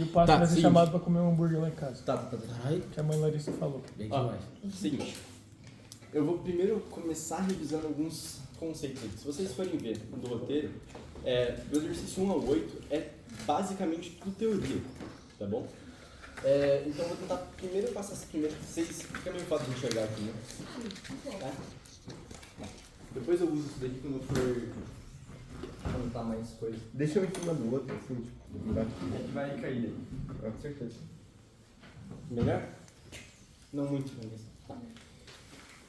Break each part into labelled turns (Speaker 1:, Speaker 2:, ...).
Speaker 1: E o Pato
Speaker 2: Tá,
Speaker 1: vai ser
Speaker 2: seguinte.
Speaker 1: chamado pra comer um hambúrguer lá em casa.
Speaker 2: Tá.
Speaker 1: Que a mãe Larissa falou.
Speaker 2: Bem demais. Seguinte, eu vou primeiro começar revisando alguns conceitos aqui. Se vocês forem ver do roteiro, do exercício 1 ao 8 é basicamente tudo teoria, tá bom? Então eu vou tentar primeiro passar as primeiras. Fica meio fácil de enxergar aqui, né? Tá? Depois eu uso isso daqui quando eu for contar mais coisas.
Speaker 3: Deixa um em cima do outro, assim, tipo, embaixo.
Speaker 2: É que vai cair daí.
Speaker 3: Com certeza.
Speaker 2: Melhor? Não muito, mas tá.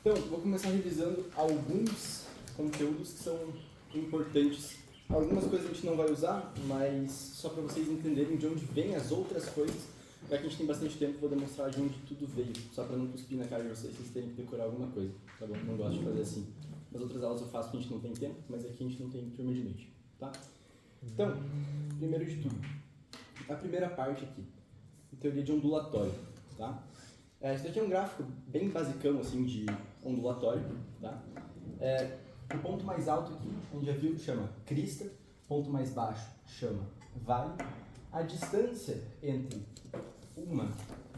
Speaker 2: Então, vou começar revisando alguns conteúdos que são importantes. Algumas coisas a gente não vai usar, mas só para vocês entenderem de onde vêm as outras coisas. Já que a gente tem bastante tempo, vou demonstrar de onde tudo veio. Só para não cuspir na cara de vocês terem que decorar alguma coisa. Tá bom? Não gosto de fazer assim. Nas outras aulas eu faço porque a gente não tem tempo, mas aqui a gente não tem turma de noite. Tá? Então, primeiro de tudo, a primeira parte aqui, a teoria de ondulatório. Tá? Isso daqui é um gráfico bem basicão assim, de ondulatório. Tá? O ponto mais alto aqui, a gente já viu, chama crista. O ponto mais baixo chama vale. A distância entre uma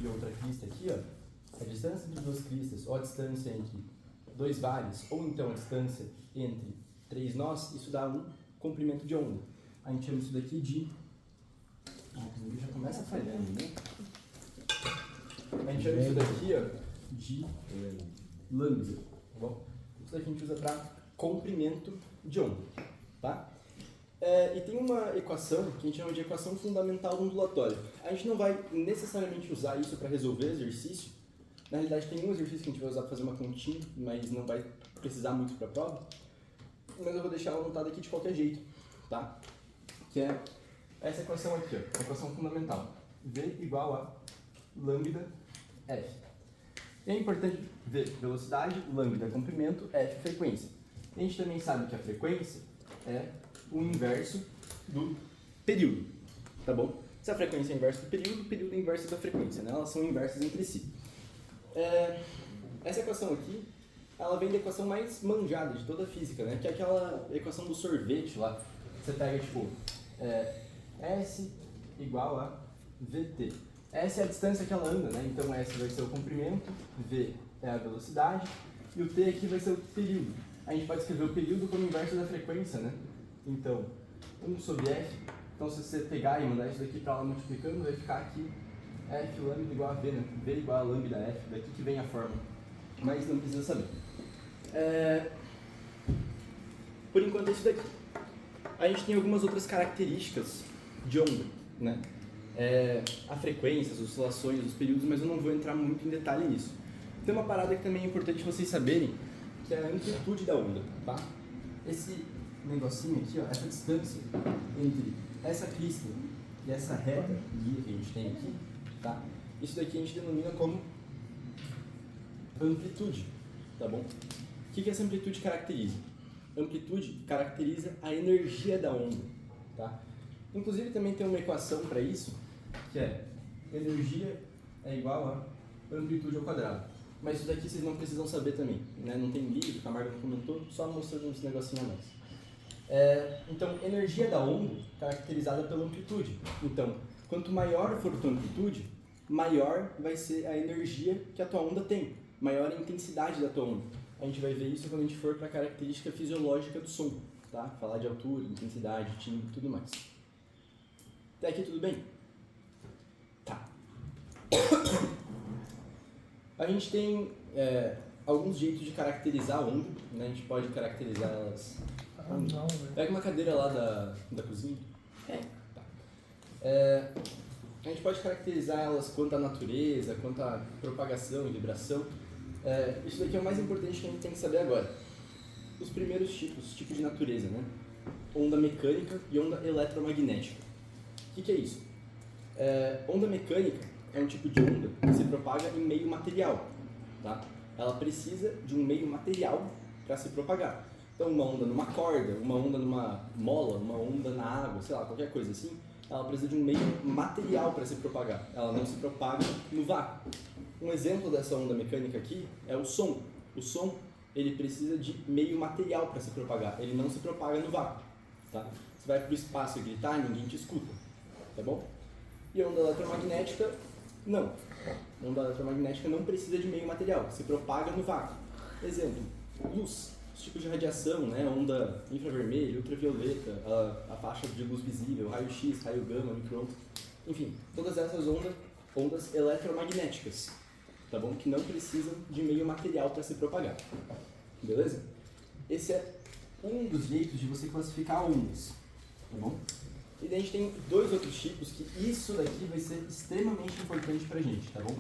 Speaker 2: e outra crista aqui, ó, a distância entre duas cristas, ou a distância entre dois vales, ou então a distância entre três nós, isso dá um comprimento de onda. A gente chama isso daqui de... já começa falhando, né? A gente chama isso daqui, ó, de lambda, tá bom? Isso daqui a gente usa para comprimento de onda, tá? E tem uma equação que a gente chama de equação fundamental ondulatória. A gente não vai necessariamente usar isso para resolver exercício. Na realidade, tem um exercício que a gente vai usar para fazer uma continha, mas não vai precisar muito para a prova. Mas eu vou deixar ela anotada aqui de qualquer jeito, tá? Que é essa equação aqui, ó, a equação fundamental. V igual a lambda F. E é importante ver velocidade, lambda comprimento, F frequência. A gente também sabe que a frequência é o inverso do período, tá bom? Se a frequência é inverso do período, o período é inverso da frequência, né? Elas são inversas entre si. Essa equação aqui, ela vem da equação mais manjada de toda a física, né? Que é aquela equação do sorvete lá. Você pega, tipo, S igual a VT. S é a distância que ela anda, né? Então S vai ser o comprimento, V é a velocidade, e o T aqui vai ser o período. A gente pode escrever o período como inverso da frequência, né? Então, 1 sobre F. Então, se você pegar e mandar isso daqui para lá multiplicando, vai ficar aqui F lambda igual a V, né? V igual a lambda F, daqui que vem a fórmula. Mas não precisa saber. Por enquanto é isso daqui. A gente tem algumas outras características de onda, né? A frequência, as oscilações, os períodos, mas eu não vou entrar muito em detalhe nisso. Tem uma parada que também é importante vocês saberem, que é a amplitude da onda, tá? Esse negocinho aqui, ó, essa distância entre essa crista e essa reta guia que a gente tem aqui, tá? Isso daqui a gente denomina como amplitude, tá bom? O que essa amplitude caracteriza? Amplitude caracteriza a energia da onda, tá? Inclusive também tem uma equação para isso, que é energia é igual a amplitude ao quadrado. Mas isso daqui vocês não precisam saber também, né? Não tem livro, o Camargo não comentou, só mostrando esse negocinho a mais. Então, energia da onda caracterizada pela amplitude. Então, quanto maior for a tua amplitude, maior vai ser a energia que a tua onda tem, maior a intensidade da tua onda. A gente vai ver isso quando a gente for para a característica fisiológica do som, tá? Falar de altura, intensidade, timbre e tudo mais. Até aqui tudo bem? Tá. A gente tem alguns jeitos de caracterizar a onda, né? A gente pode caracterizar elas...
Speaker 1: Não, velho.
Speaker 2: Pega uma cadeira lá da cozinha. Tá. A gente pode caracterizar elas quanto à natureza, quanto à propagação e vibração. Isso daqui é o mais importante que a gente tem que saber agora. Os primeiros tipos de natureza, né? Onda mecânica e onda eletromagnética. O que é isso? Onda mecânica é um tipo de onda que se propaga em meio material, tá? Ela precisa de um meio material para se propagar. Então, uma onda numa corda, uma onda numa mola, uma onda na água, sei lá, qualquer coisa assim, ela precisa de um meio material para se propagar. Ela não se propaga no vácuo. Um exemplo dessa onda mecânica aqui é o som. O som, ele precisa de meio material para se propagar. Ele não se propaga no vácuo, tá? Você vai para o espaço e gritar, ninguém te escuta, tá bom? E onda eletromagnética, não. Onda eletromagnética não precisa de meio material, se propaga no vácuo. Exemplo, luz, os tipos de radiação, né? Onda infravermelho, ultravioleta, a faixa de luz visível, raio-x, raio gama, micro-ondas, enfim, todas essas ondas eletromagnéticas, tá bom? Que não precisam de meio material para se propagar, beleza? Esse é um dos jeitos de você classificar ondas, tá bom? E daí a gente tem dois outros tipos que isso daqui vai ser extremamente importante pra gente, tá bom?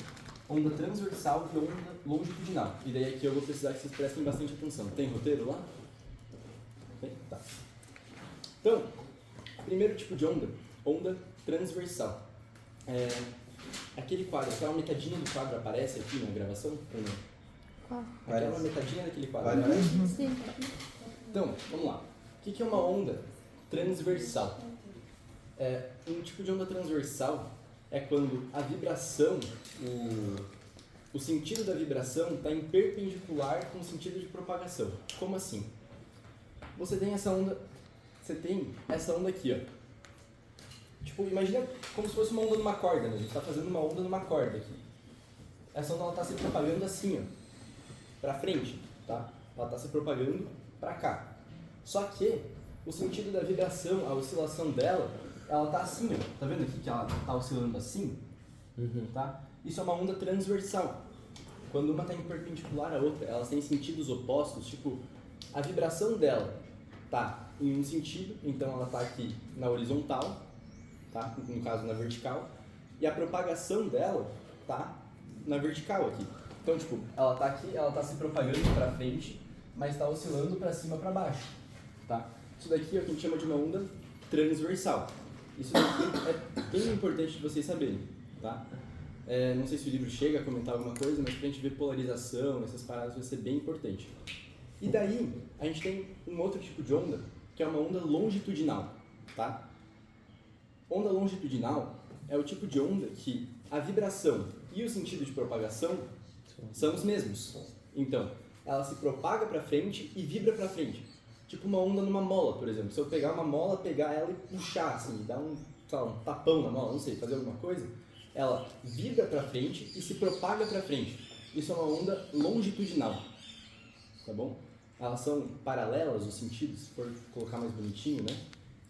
Speaker 2: Onda transversal e onda longitudinal. E daí aqui eu vou precisar que vocês prestem bastante atenção. Tem roteiro lá? Tem? Tá. Então, primeiro tipo de onda transversal. Aquele quadro, aquela metadinha do quadro aparece aqui na gravação? Ou não?
Speaker 4: Qual?
Speaker 2: Aquela metadinha daquele quadro
Speaker 3: Vai,
Speaker 2: aparece?
Speaker 4: Sim.
Speaker 2: Então, vamos lá. O que é uma onda transversal? Um tipo de onda transversal é quando a vibração, o sentido da vibração está em perpendicular com o sentido de propagação. Como assim? Você tem essa onda aqui, ó. Tipo, imagina como se fosse uma onda numa corda, né? A gente está fazendo uma onda numa corda aqui. Essa onda está se propagando assim, ó, para frente, tá? Ela está se propagando para cá. Só que o sentido da vibração, a oscilação dela, ela tá assim, ó. Tá vendo aqui que ela tá oscilando assim? Tá? Isso é uma onda transversal. Quando uma tá em perpendicular à outra, elas têm sentidos opostos, tipo, a vibração dela tá em um sentido, então ela tá aqui na horizontal, tá? No caso na vertical, e a propagação dela tá na vertical aqui. Então, tipo, ela tá aqui, ela tá se propagando para frente, mas tá oscilando para cima para baixo, tá? Isso daqui é o que a gente chama de uma onda transversal. Isso daqui é bem importante de vocês saberem, tá? Não sei se o livro chega a comentar alguma coisa, mas pra gente ver polarização, essas paradas vai ser bem importante. E daí, a gente tem um outro tipo de onda, que é uma onda longitudinal, tá? Onda longitudinal é o tipo de onda que a vibração e o sentido de propagação são os mesmos. Então, ela se propaga para frente e vibra para frente. Tipo uma onda numa mola, por exemplo. Se eu pegar uma mola, pegar ela e puxar, assim, dar um tapão na mola, não sei, fazer alguma coisa, ela vibra para frente e se propaga para frente. Isso é uma onda longitudinal, tá bom? Elas são paralelas, os sentidos, se for colocar mais bonitinho, né?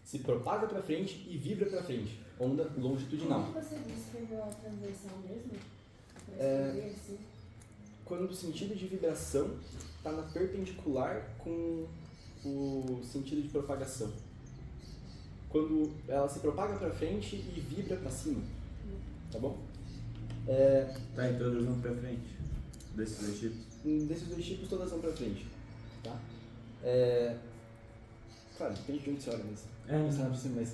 Speaker 2: Se propaga para frente e vibra para frente. Onda longitudinal.
Speaker 5: Como você descreveu a transversal mesmo? Pra escrever assim?
Speaker 2: Quando o sentido de vibração está na perpendicular com o sentido de propagação. Quando ela se propaga para frente e vibra para cima, tá bom?
Speaker 3: Tá, então eles vão pra frente. Desses dois tipos.
Speaker 2: Desses dois tipos, todas vão para frente, tá? Claro, depende de onde você olha, mas isso não precisa mais.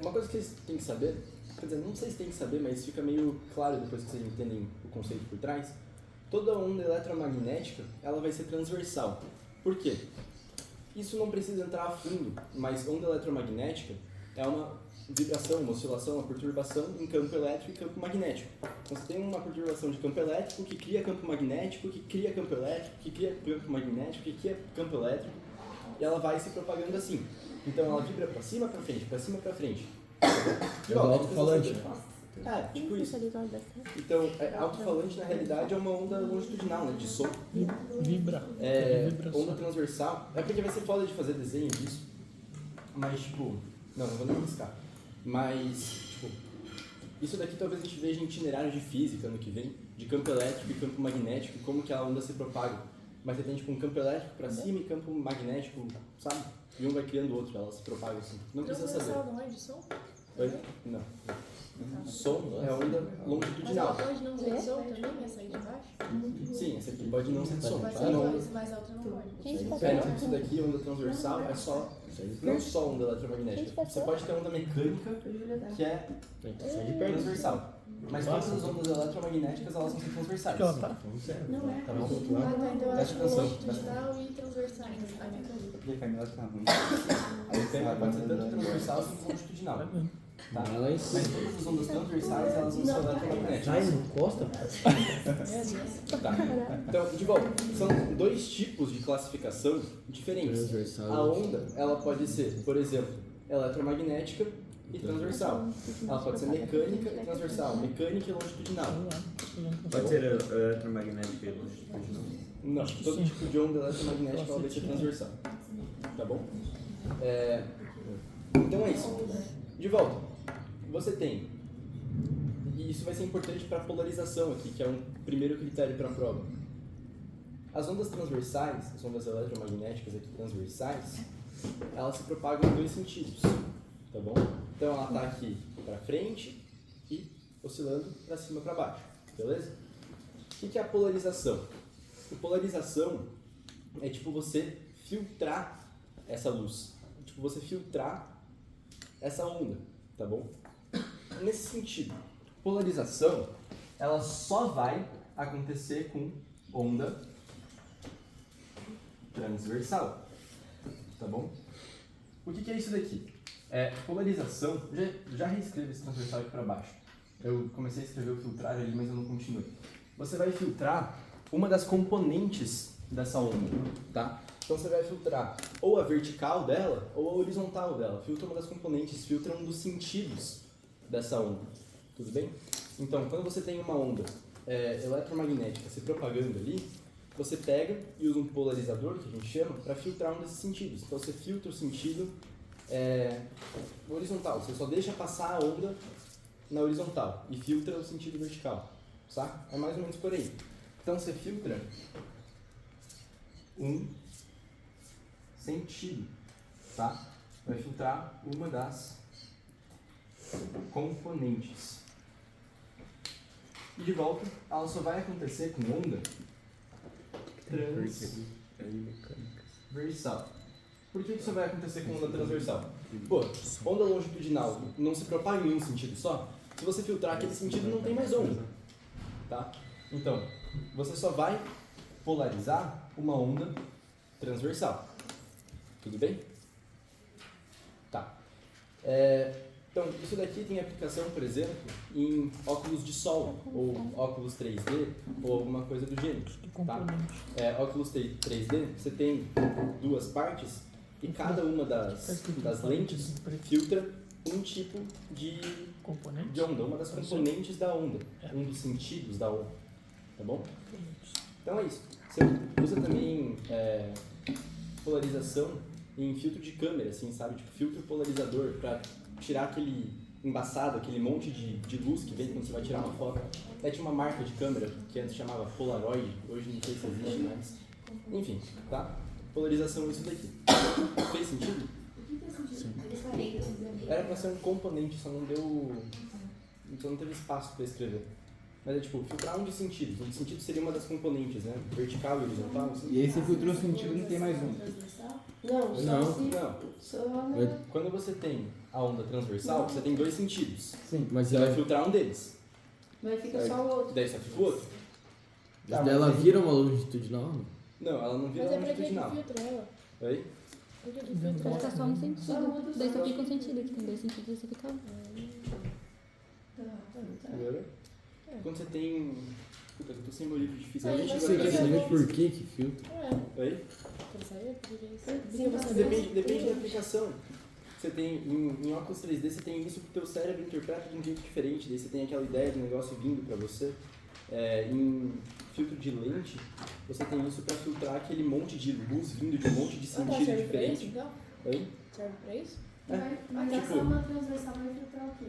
Speaker 2: Uma coisa que vocês têm que saber, quer dizer, não sei se tem que saber, mas fica meio claro depois que vocês entendem o conceito por trás. Toda onda eletromagnética, ela vai ser transversal. Por quê? Isso não precisa entrar a fundo, mas onda eletromagnética é uma vibração, uma oscilação, uma perturbação em campo elétrico e campo magnético. Então você tem uma perturbação de campo elétrico que cria campo magnético, que cria campo elétrico, que cria campo magnético, que cria campo elétrico, e ela vai se propagando assim. Então ela vibra para cima, para frente, para cima, para frente.
Speaker 3: É o alto-falante.
Speaker 2: Tipo isso. Então, alto-falante na realidade é uma onda longitudinal, né, de som.
Speaker 1: Vibra.
Speaker 2: Onda transversal. É porque vai ser foda de fazer desenho disso. Mas, tipo, não vou nem arriscar. Mas, tipo, isso daqui talvez a gente veja em itinerário de física ano que vem, de campo elétrico e campo magnético, e como que a onda se propaga. Mas você tem, tipo, um campo elétrico pra cima e campo magnético, sabe? E um vai criando o outro, ela se propaga assim. Não precisa saber.
Speaker 5: Transversal não é de som?
Speaker 2: Oi? Não. Som é onda
Speaker 5: Mas ela
Speaker 2: longitudinal.
Speaker 5: pode não ser de som também, essa aí de baixo?
Speaker 2: Sim, essa aqui pode não ser de som,
Speaker 5: Mas
Speaker 2: tá? Não,
Speaker 5: a outra não pode.
Speaker 4: Gente,
Speaker 2: não, isso daqui, onda transversal, é só, não só onda eletromagnética. Você pode ter onda mecânica, que é transversal. Mas todas as ondas eletromagnéticas, elas vão ser transversais.
Speaker 1: Aqui, ó, tá.
Speaker 5: Não é?
Speaker 2: Tá bom?
Speaker 5: Ah, tá, então eu acho
Speaker 2: Presta atenção.
Speaker 5: longitudinal e transversais. A mecânica.
Speaker 3: E a Camila tá ruim.
Speaker 2: Aí pode ser tanto transversal quanto longitudinal. Tá? Mas todas as ondas transversais, elas vão ser eletromagnéticas.
Speaker 6: Ai, não encosta?
Speaker 2: Tá. Então, de volta, são dois tipos de classificação diferentes.
Speaker 6: Transversal.
Speaker 2: A onda, ela pode ser, por exemplo, eletromagnética e transversal. Ela pode ser mecânica e transversal, mecânica e longitudinal.
Speaker 3: Pode ser eletromagnética e longitudinal.
Speaker 2: Não, todo tipo de onda eletromagnética ela vai ser transversal. Tá bom? Então é isso. De volta. Você tem, e isso vai ser importante para a polarização aqui, que é um primeiro critério para a prova. As ondas transversais, as ondas eletromagnéticas aqui transversais, elas se propagam em dois sentidos, tá bom? Então ela está aqui para frente e oscilando para cima e para baixo, beleza? O que é a polarização? A polarização é tipo você filtrar essa luz, tipo você filtrar essa onda, tá bom? Nesse sentido, polarização, ela só vai acontecer com onda transversal, tá bom? O que é isso daqui? Polarização, já reescrevo esse transversal aqui para baixo. Eu comecei a escrever o filtrar ali, mas eu não continuei. Você vai filtrar uma das componentes dessa onda, tá? Então você vai filtrar ou a vertical dela ou a horizontal dela. Filtra uma das componentes, filtra um dos sentidos dessa onda, tudo bem? Então, quando você tem uma onda eletromagnética se propagando ali, você pega e usa um polarizador, que a gente chama, para filtrar um desses sentidos. Então você filtra o sentido horizontal, você só deixa passar a onda na horizontal e filtra o sentido vertical, saca? É mais ou menos por aí. Então você filtra um sentido, tá? Vai filtrar uma das componentes. E de volta, ela só vai acontecer com onda transversal. Por que isso vai acontecer com onda transversal? Pô, onda longitudinal não se propaga em um sentido só? Se você filtrar aquele sentido, não tem mais onda, tá? Então, você só vai polarizar uma onda transversal. Tudo bem? Tá. Então, isso daqui tem aplicação, por exemplo, em óculos de sol, ou óculos 3D, ou alguma coisa do gênero. Tá? Óculos 3D, você tem duas partes, e cada uma das lentes filtra um tipo de onda, uma das componentes da onda, um dos sentidos da onda. Tá bom? Então é isso. Você usa também polarização em filtro de câmera, assim, sabe? Tipo, filtro polarizador, para tirar aquele embaçado, aquele monte de luz que vem quando você vai tirar uma foto. Tinha uma marca de câmera que antes chamava Polaroid, hoje não sei se existe mais. Enfim, tá? Polarização é isso daqui. Fez sentido?
Speaker 5: Sim.
Speaker 2: Era pra ser um componente, só não teve espaço pra escrever. Mas é tipo, filtrar um dos sentidos. Um dos sentidos seria uma das componentes, né? Vertical e horizontal. Assim.
Speaker 4: E aí você filtrou o sentido, não tem mais um.
Speaker 2: Não. Quando você tem a onda transversal, você tem dois sentidos.
Speaker 4: Sim, mas
Speaker 2: Você vai filtrar um deles.
Speaker 5: Mas fica só o outro.
Speaker 2: Daí só fica o outro.
Speaker 6: Mas daí ela vira uma longitudinal?
Speaker 2: Não, ela não vira
Speaker 5: Mas é pra que
Speaker 2: longitudinal.
Speaker 5: filtra ela?
Speaker 2: Oi?
Speaker 5: Por que filtra
Speaker 7: Vai ficar
Speaker 5: ela?
Speaker 7: só um sentido. Daí só fica um sentido, que tem dois sentidos e você fica.
Speaker 2: Entendeu? Quando você tem... Puta, eu tô sem meu livro de física.
Speaker 5: Aí
Speaker 2: Nem
Speaker 5: vai
Speaker 2: chegou
Speaker 6: Você
Speaker 2: a
Speaker 6: quer
Speaker 2: ver.
Speaker 6: saber por que que filtra?
Speaker 2: Oi?
Speaker 5: Quer saber?
Speaker 2: Depende da aplicação. Você tem, em óculos 3D, você tem isso que o teu cérebro interpreta de um jeito diferente. Daí você tem aquela ideia do negócio vindo pra você. Em filtro de lente, você tem isso pra filtrar aquele monte de luz vindo de um monte de sentido
Speaker 5: serve pra isso,
Speaker 2: diferente.
Speaker 5: então?
Speaker 2: Oi?
Speaker 5: Serve pra isso?
Speaker 8: Mas essa onda transversal vai filtrar o quê?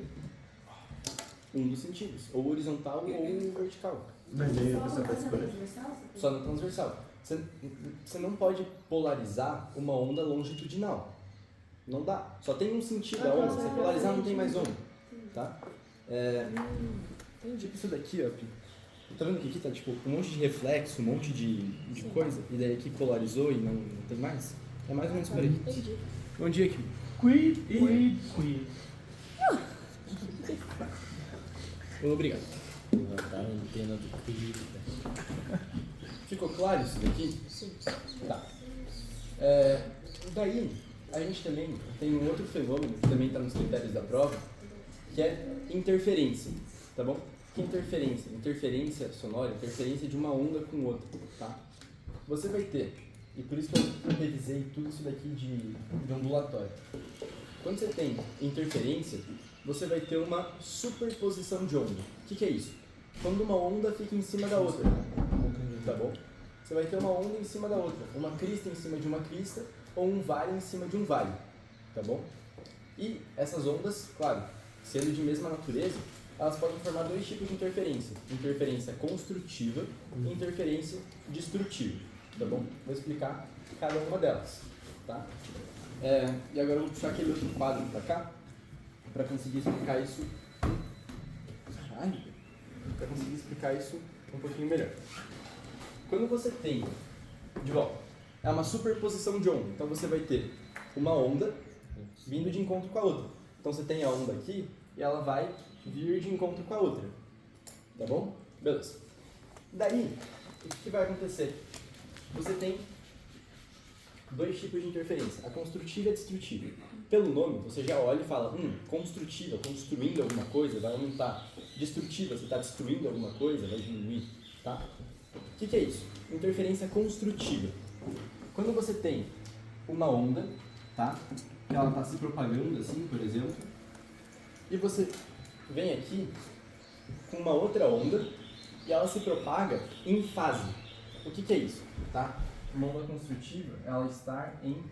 Speaker 2: Um dos sentidos, ou horizontal ou vertical.
Speaker 3: Mas aí
Speaker 8: Só
Speaker 3: você
Speaker 8: essa
Speaker 3: vai escolher.
Speaker 8: transversal?
Speaker 2: Só no transversal. Você não pode polarizar uma onda longitudinal. Não dá. Só tem um sentido a onda. Se você polarizar, não tem mais onda. Tá? Tipo isso daqui, ó. Tá vendo que aqui tá tipo um monte de reflexo, um monte de coisa? E daí aqui polarizou e não tem mais? É mais ou menos por aí.
Speaker 5: Entendi.
Speaker 2: Bom dia, Kim.
Speaker 1: Quid.
Speaker 2: Obrigado.
Speaker 6: Levantar a antena do quid, velho.
Speaker 2: Ficou claro isso daqui?
Speaker 5: Sim.
Speaker 2: Tá. Daí, a gente também tem um outro fenômeno que também está nos critérios da prova, que é interferência, tá bom? Que é interferência? Interferência sonora, interferência de uma onda com outra, tá? Você vai ter, e por isso que eu revisei tudo isso daqui de ondulatório. quando você tem interferência, você vai ter uma superposição de onda. O que é isso? Quando uma onda fica em cima da outra, tá bom? Você vai ter uma onda em cima da outra, uma crista em cima de uma crista ou um vale em cima de um vale, tá bom? E essas ondas, claro, sendo de mesma natureza, elas podem formar dois tipos de interferência: interferência construtiva e interferência destrutiva, tá bom? Vou explicar cada uma delas, tá? E agora eu vou puxar aquele outro quadro para cá para conseguir explicar isso. Para conseguir explicar isso um pouquinho melhor. Quando você tem, de volta, é uma superposição de onda. Então você vai ter uma onda vindo de encontro com a outra. Então você tem a onda aqui e ela vai vir de encontro com a outra. Tá bom? Beleza. Daí, o que vai acontecer? Você tem dois tipos de interferência, a construtiva e a destrutiva. Pelo nome, você já olha e fala, construtiva, construindo alguma coisa, vai aumentar. Destrutiva, você está destruindo alguma coisa, vai diminuir. Tá? O que é isso? Interferência construtiva. Quando você tem uma onda, tá? Que ela está se propagando assim, por exemplo, e você vem aqui com uma outra onda e ela se propaga em fase. O que é isso? Tá? Uma onda construtiva, ela está em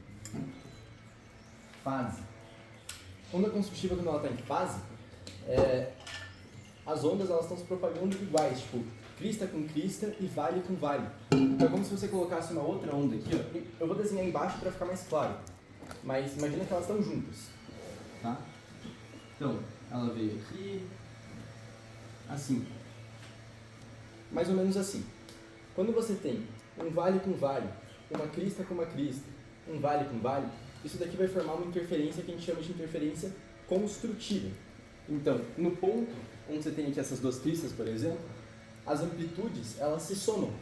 Speaker 2: fase. Onda construtiva, quando ela está em fase, as ondas elas estão se propagando iguais, tipo, crista com crista e vale com vale. Então é como se você colocasse uma outra onda aqui, ó. Eu vou desenhar embaixo para ficar mais claro, mas imagina que elas estão juntas, tá? Então, ela veio aqui, assim, mais ou menos assim. Quando você tem um vale com vale, uma crista com uma crista, um vale com vale, isso daqui vai formar uma interferência que a gente chama de interferência construtiva. Então, no ponto onde você tem aqui essas duas cristas, por exemplo, as amplitudes, elas se somam.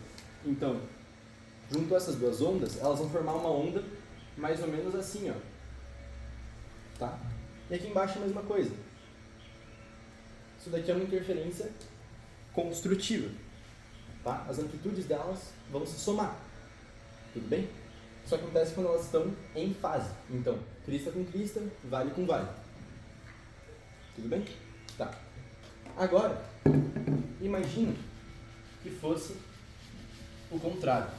Speaker 2: Então, junto a essas duas ondas, elas vão formar uma onda mais ou menos assim, ó. Tá? E aqui embaixo a mesma coisa. Isso daqui é uma interferência construtiva. Tá? As amplitudes delas vão se somar. Tudo bem? Isso acontece quando elas estão em fase. Então, crista com crista, vale com vale. Tudo bem? Tá. Agora, imagina que fosse o contrário.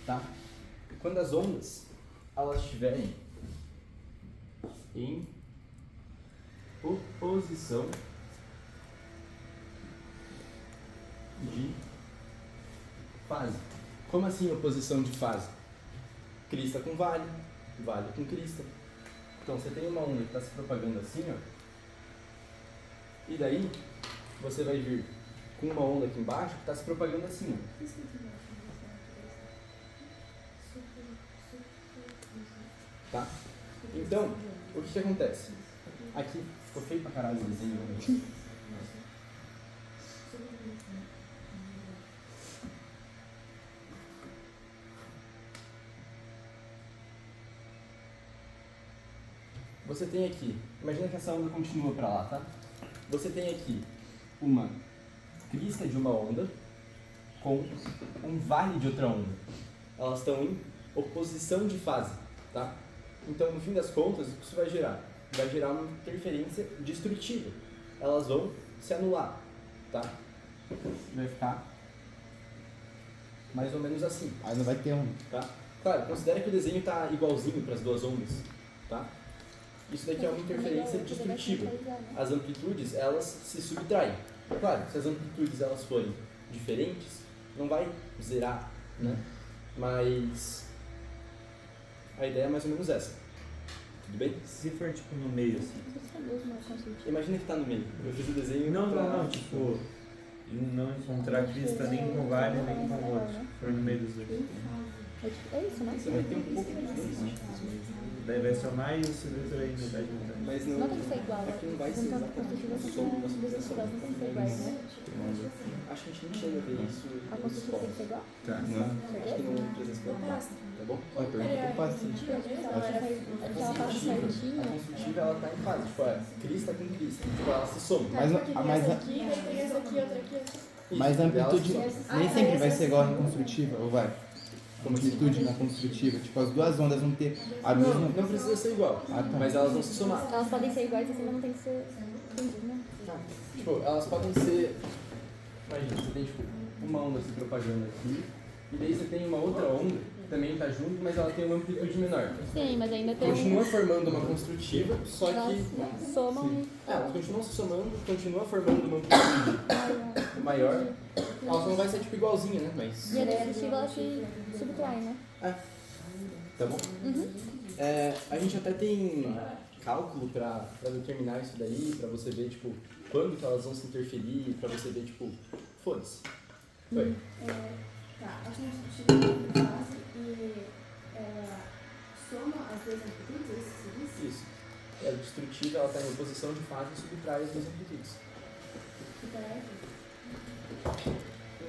Speaker 2: Tá? Quando as ondas elas estiverem em oposição de fase. Como assim oposição de fase? Crista com vale, vale com crista. Então você tem uma onda que está se propagando assim, ó. E daí você vai vir com uma onda aqui embaixo que está se propagando assim, ó. Tá? Então, o que acontece? Aqui ficou feio pra caralho o desenho. Né? Você tem aqui, imagina que essa onda continua para lá, tá? Você tem aqui uma crista de uma onda com um vale de outra onda. Elas estão em oposição de fase, tá? Então, no fim das contas, o que isso vai gerar? Vai gerar uma interferência destrutiva. Elas vão se anular, tá? Vai ficar mais ou menos assim.
Speaker 4: Aí não vai ter um.
Speaker 2: Tá? Claro, considera que o desenho está igualzinho para as duas ondas, tá? Isso daqui é uma interferência destrutiva. As amplitudes, elas se subtraem. Claro, se as amplitudes elas forem diferentes, não vai zerar, né? Mas a ideia é mais ou menos essa. Tudo bem?
Speaker 3: Se for tipo no meio assim.
Speaker 2: Imagina que está no meio. Eu fiz o desenho.
Speaker 3: Não, tipo, não encontrar crista nem com vale nem com o outro. Se for no meio dos dois.
Speaker 7: É isso, né?
Speaker 2: Você vai ter um pouco de diferença.
Speaker 3: Daí vai somar e isso vai aí metade.
Speaker 2: Mas não,
Speaker 7: Não tem que ser igual.
Speaker 2: aqui não vai ser
Speaker 7: Então,
Speaker 2: exatamente
Speaker 7: construtiva
Speaker 2: o som da subtração.
Speaker 7: não tem que ser iguais, né?
Speaker 2: Acho que a gente não chega a ver isso
Speaker 7: A
Speaker 2: em
Speaker 7: construtiva
Speaker 2: escola.
Speaker 7: tem que ser igual?
Speaker 3: Tá.
Speaker 2: Acho que não presencial. Tá bom?
Speaker 4: Olha, pergunta pro paciente.
Speaker 7: Ela passa certinho.
Speaker 2: A construtiva ela tá em fase, tipo, é crista com crista. Tipo, ela se soma.
Speaker 4: Mas,
Speaker 8: Porque tem
Speaker 4: mas,
Speaker 8: essa aqui, daí tem essa aqui, outra aqui.
Speaker 2: Isso,
Speaker 4: mas a amplitude
Speaker 2: elas se somam.
Speaker 4: nem sempre vai ser igual à construtiva, ou vai?
Speaker 2: Como assim?
Speaker 4: Amplitude na construtiva. Tipo, as duas ondas vão ter a
Speaker 2: Não,
Speaker 4: mesma...
Speaker 2: não precisa ser igual,
Speaker 4: Ah, tá.
Speaker 2: mas elas vão se somar.
Speaker 7: Elas podem ser iguais assim, mas não tem que ser. Entendi, né?
Speaker 2: Tipo, elas podem ser. Imagina, você tem tipo uma onda se propagando aqui, e daí você tem uma outra onda que também tá junto, mas ela tem uma amplitude menor.
Speaker 7: Sim, mas ainda tem.
Speaker 2: Continua formando uma construtiva, só
Speaker 7: Elas
Speaker 2: que.
Speaker 7: somam e.
Speaker 2: Elas continuam se somando, continua formando uma amplitude maior. Ela só não vai ser tipo igualzinha, né? Mas.
Speaker 7: E a destrutiva ela se subtrai, né?
Speaker 2: Tá bom? A gente até tem cálculo pra determinar isso daí, pra você ver, tipo, quando que elas vão se interferir, pra você ver, tipo, foda-se. Foi.
Speaker 8: Tá, a gente tira a base e ela soma as duas amplitudes, é isso que você disse?
Speaker 2: Isso. Ela é destrutiva, ela está em oposição de fase e subtrai as duas amplitudes.
Speaker 8: Fica reta?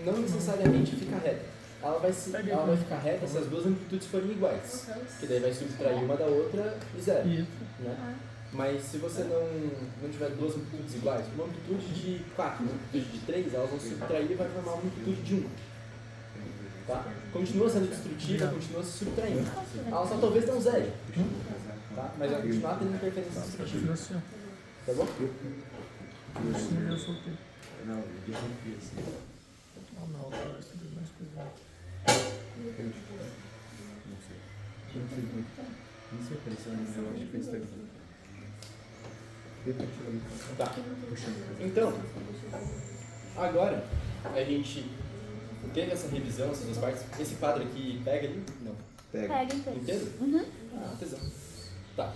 Speaker 2: Não necessariamente fica reta. Ela vai ficar reta se as duas amplitudes forem iguais. Que daí vai subtrair uma da outra e zero.
Speaker 1: Isso.
Speaker 2: Né? Mas se você não tiver duas amplitudes iguais, uma amplitude de 4 e uma amplitude de 3, elas vão subtrair e vai formar uma amplitude de 1. Tá? Continua sendo destrutiva, continua se subtraindo. Ela só talvez dê um zero. Tá? Mas vai continuar tendo interferência destrutiva.
Speaker 1: Assim, ó.
Speaker 2: Tá bom?
Speaker 1: Assim eu soltei.
Speaker 3: Não, eu derrubi assim.
Speaker 1: Não, não, cara, isso é mais coisa.
Speaker 3: Não sei. Não sei pressão, mas eu acho que foi isso.
Speaker 2: Tá. Então, agora a gente teve essa revisão, essas duas partes. Esse quadro aqui pega ali? Não.
Speaker 7: Pega então.
Speaker 2: Inteiro?
Speaker 7: Uhum.
Speaker 2: Ah, tesão. Tá.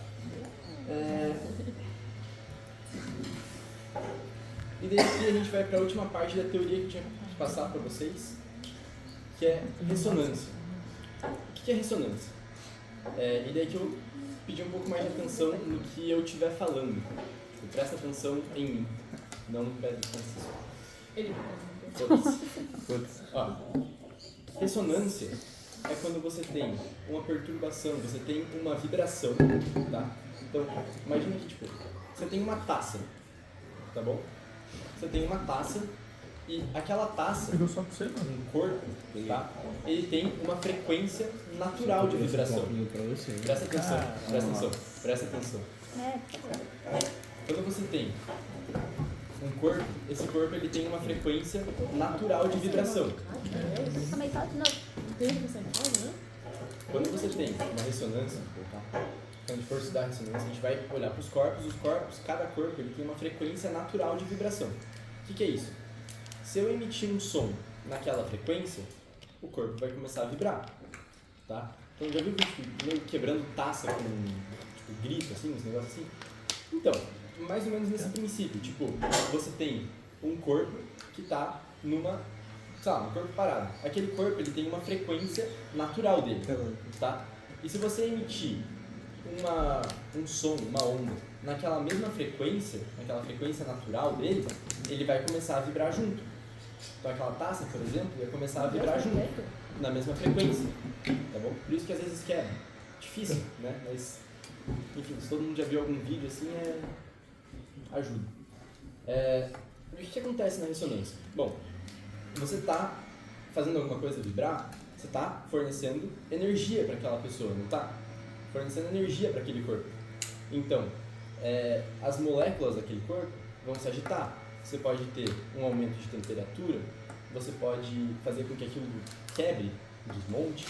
Speaker 2: E daí aqui a gente vai para a última parte da teoria que eu tinha que passar para vocês, que é ressonância. O que é ressonância? E daí que eu pedi um pouco mais de atenção no que eu estiver falando. Tipo, presta atenção em mim, não no pé de Foda-se. Ó, ressonância é quando você tem uma perturbação, você tem uma vibração, tá? Então, imagina que, tipo, você tem uma taça, tá bom? Você tem uma taça e aquela taça,
Speaker 1: Pegou só pra você, mano.
Speaker 2: um corpo, tá? Ele tem uma frequência natural de vibração. Presta atenção, presta atenção, presta atenção. Quando você tem um corpo, esse corpo ele tem uma frequência natural de vibração.
Speaker 7: Calma aí, fala de novo.
Speaker 2: Quando você tem uma ressonância, tá? Quando a gente for estudar ressonância, a gente vai olhar para os corpos, cada corpo ele tem uma frequência natural de vibração. O que é isso? Se eu emitir um som naquela frequência, o corpo vai começar a vibrar, tá? Então já viu que meio quebrando taça com tipo, grito, assim, uns negócios assim? Então, mais ou menos nesse princípio, tipo, você tem um corpo que está numa, sei lá, um corpo parado. Aquele corpo ele tem uma frequência natural dele, tá? E se você emitir um som, uma onda, naquela mesma frequência, naquela frequência natural dele, ele vai começar a vibrar junto. Então aquela taça, por exemplo, vai começar a vibrar junto, na mesma frequência, tá bom? Por isso que às vezes quebra. Difícil, né? Mas, enfim, se todo mundo já viu algum vídeo assim, ajuda. O que acontece na ressonância? Bom, você está fazendo alguma coisa vibrar, você está fornecendo energia para aquela pessoa, não está? Fornecendo energia para aquele corpo. Então, as moléculas daquele corpo vão se agitar. Você pode ter um aumento de temperatura, você pode fazer com que aquilo quebre, desmonte.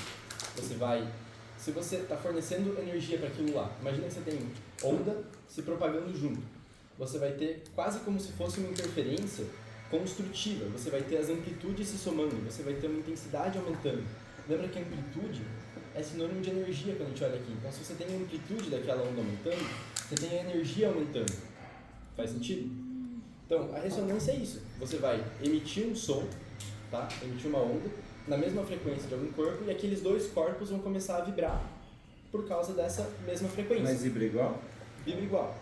Speaker 2: Se você está fornecendo energia para aquilo lá, imagina que você tem onda se propagando junto. Você vai ter quase como se fosse uma interferência construtiva. Você vai ter as amplitudes se somando, você vai ter uma intensidade aumentando. Lembra que a amplitude é sinônimo de energia quando a gente olha aqui. Então, se você tem a amplitude daquela onda aumentando, você tem a energia aumentando. Faz sentido? Então, a ressonância é isso. Você vai emitir um som, tá? Emitir uma onda, na mesma frequência de algum corpo, e aqueles dois corpos vão começar a vibrar por causa dessa mesma frequência.
Speaker 3: Mas vibra igual?
Speaker 2: Vibra igual,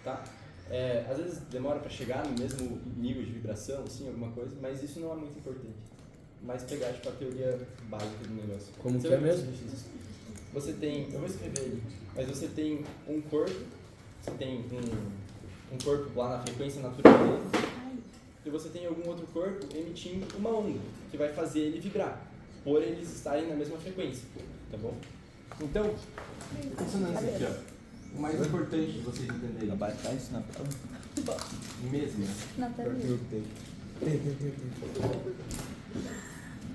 Speaker 2: tá? Às vezes demora para chegar no mesmo nível de vibração, assim, alguma coisa, mas isso não é muito importante. Mais pegar, tipo, a teoria básica do negócio.
Speaker 6: Como
Speaker 2: você
Speaker 6: que é mesmo?
Speaker 2: Você tem, eu vou escrever ele, mas você tem um corpo, você tem um corpo lá na frequência natural dele, e você tem algum outro corpo emitindo uma onda, que vai fazer ele vibrar. por eles estarem na mesma frequência, tá bom? Então, ressonância aqui, ó. O mais importante de vocês entenderem.
Speaker 4: Abaixar isso na prova.
Speaker 2: Mesmo.
Speaker 7: Não, tá vendo?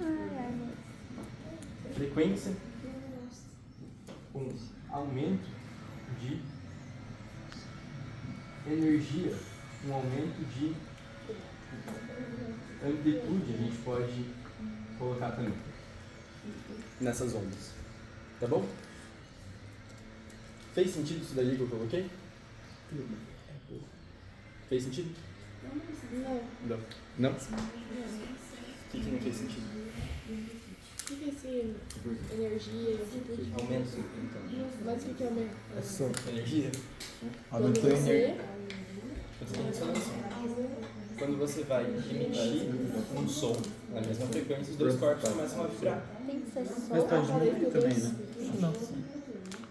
Speaker 7: Ai, amor.
Speaker 2: Frequência com aumento de energia, um aumento de amplitude, a gente pode colocar também nessas ondas, tá bom? Fez sentido isso daí que eu coloquei? Fez sentido?
Speaker 8: Não.
Speaker 2: Não? O que não fez sentido?
Speaker 8: O que é esse energia e amplitude?
Speaker 2: Aumento, então.
Speaker 8: Mas o que é aumento?
Speaker 2: Energia?
Speaker 4: Aumentou a energia.
Speaker 2: Você tem ressonância. Quando você vai emitir um som na mesma frequência, os dois corpos começam a vibrar.
Speaker 7: Tem que ser
Speaker 3: Mas
Speaker 7: só.
Speaker 3: pode diminuir também, né?
Speaker 1: Não.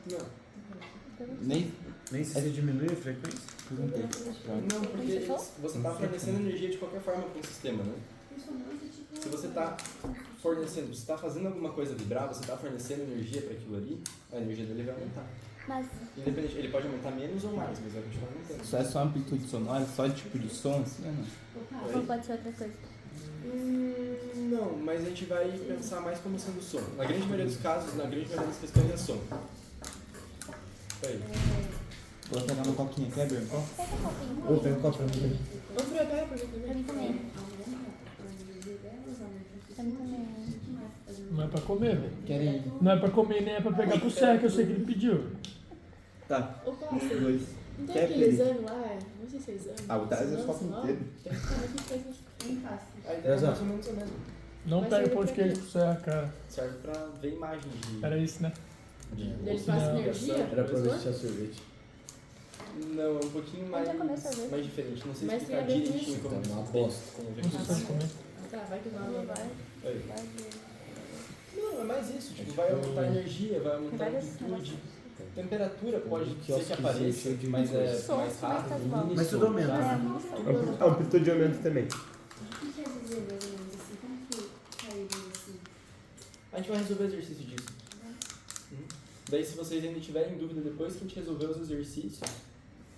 Speaker 2: Não.
Speaker 3: Nem se você diminui a frequência?
Speaker 2: Não, porque você está fornecendo energia de qualquer forma para o sistema, né? Se você está fornecendo, você está fazendo alguma coisa vibrar, você está fornecendo energia para aquilo ali, a energia dele vai aumentar.
Speaker 7: Mas
Speaker 2: Independente, ele pode aumentar menos ou mais, mas vai continuar aumentando.
Speaker 4: Só é só amplitude sonora, só tipo de som, assim, ou não?
Speaker 7: ou pode ser outra coisa.
Speaker 2: Não, mas a gente vai pensar mais como sendo som. Na grande maioria dos casos, na grande maioria das questões é som. Aí.
Speaker 4: Vou pegar uma coquinha, quer abrir um copo?
Speaker 7: Pega um copinho.
Speaker 3: Ou pega o copo pra mim.
Speaker 8: Vamos preparar pra
Speaker 7: Pra mim também. Pra mim também.
Speaker 1: Não é pra comer, velho.
Speaker 4: Querem
Speaker 1: Não é pra comer, nem é pra pegar pro Sérgio, que eu sei que ele pediu.
Speaker 4: Tá,
Speaker 8: Ô, Costa,
Speaker 4: dois.
Speaker 8: não tem
Speaker 4: Quer
Speaker 8: aquele
Speaker 4: aquele?
Speaker 8: exame lá? Não sei se é exame.
Speaker 4: Ah, o Taz é
Speaker 8: Ressonância,
Speaker 4: só com
Speaker 8: não?
Speaker 4: inteiro.
Speaker 8: Tem que fazer aqui, faz
Speaker 2: A ideia é mais ou menos a mesma.
Speaker 1: Não
Speaker 8: Mas
Speaker 1: pega
Speaker 8: ele
Speaker 1: pão de
Speaker 8: pra
Speaker 1: queijo
Speaker 8: quê?
Speaker 1: pro Sérgio, cara.
Speaker 2: Serve pra ver imagens de...
Speaker 1: Era isso, né?
Speaker 8: Ele faz
Speaker 1: Não.
Speaker 8: energia?
Speaker 3: Era pra ver
Speaker 8: professor?
Speaker 3: se tinha sorvete.
Speaker 2: Não, é um pouquinho mais,
Speaker 7: já comeu sorvete?
Speaker 2: mais diferente. Não sei
Speaker 8: Mas
Speaker 2: explicar
Speaker 8: tem a ver com
Speaker 2: direitinho
Speaker 8: isso?
Speaker 2: como
Speaker 3: Tá uma
Speaker 2: tem-
Speaker 3: bosta.
Speaker 2: como ver
Speaker 1: Não
Speaker 2: com
Speaker 1: sei
Speaker 2: isso.
Speaker 1: comer.
Speaker 8: Tá, vai que vai.
Speaker 7: Vai, vai.
Speaker 2: Aí.
Speaker 7: Vai ver.
Speaker 2: Não, é mais isso. Tipo, vai aumentar a energia, vai aumentar a amplitude. Temperatura pode ser que
Speaker 3: quiosquezinho
Speaker 2: apareça,
Speaker 3: cheio de
Speaker 2: mas é
Speaker 7: Som,
Speaker 2: mais
Speaker 7: como é que tá
Speaker 2: rápido.
Speaker 7: de volta?
Speaker 3: Mas tudo aumenta.
Speaker 7: É,
Speaker 3: A amplitude aumenta também.
Speaker 5: O que quer dizer mais ou menos assim? Como que cairia assim?
Speaker 2: A gente vai resolver exercício disso. Daí, se vocês ainda tiverem dúvida depois que a gente resolver os exercícios,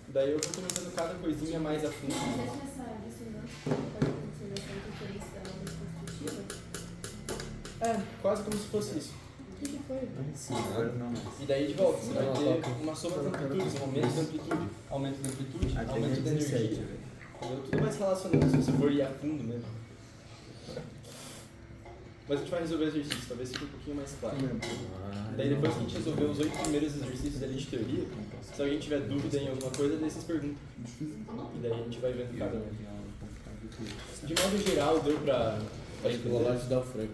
Speaker 2: daí eu vou comentando cada coisinha mais a fundo.
Speaker 5: Você acha que essa ressonância pode acontecer nessa interferência da onda constitutiva?
Speaker 2: É, quase como se fosse isso.
Speaker 8: O que foi?
Speaker 3: Sim, agora não.
Speaker 2: E daí, de volta, você vai ter uma soma de amplitudes, um aumento de amplitude, aumento de amplitude, aumento de energia. Entendeu? Tudo vai se relacionando, se você for ir a fundo mesmo. Mas a gente vai resolver exercícios, talvez fique um pouquinho mais claro. Daí depois que a gente resolver os 8 primeiros exercícios ali de teoria, se alguém tiver dúvida em alguma coisa, daí vocês perguntam. E daí a gente vai vendo cada um. De modo geral, deu pra
Speaker 6: Vou
Speaker 2: entender.
Speaker 6: lá te dar o frango.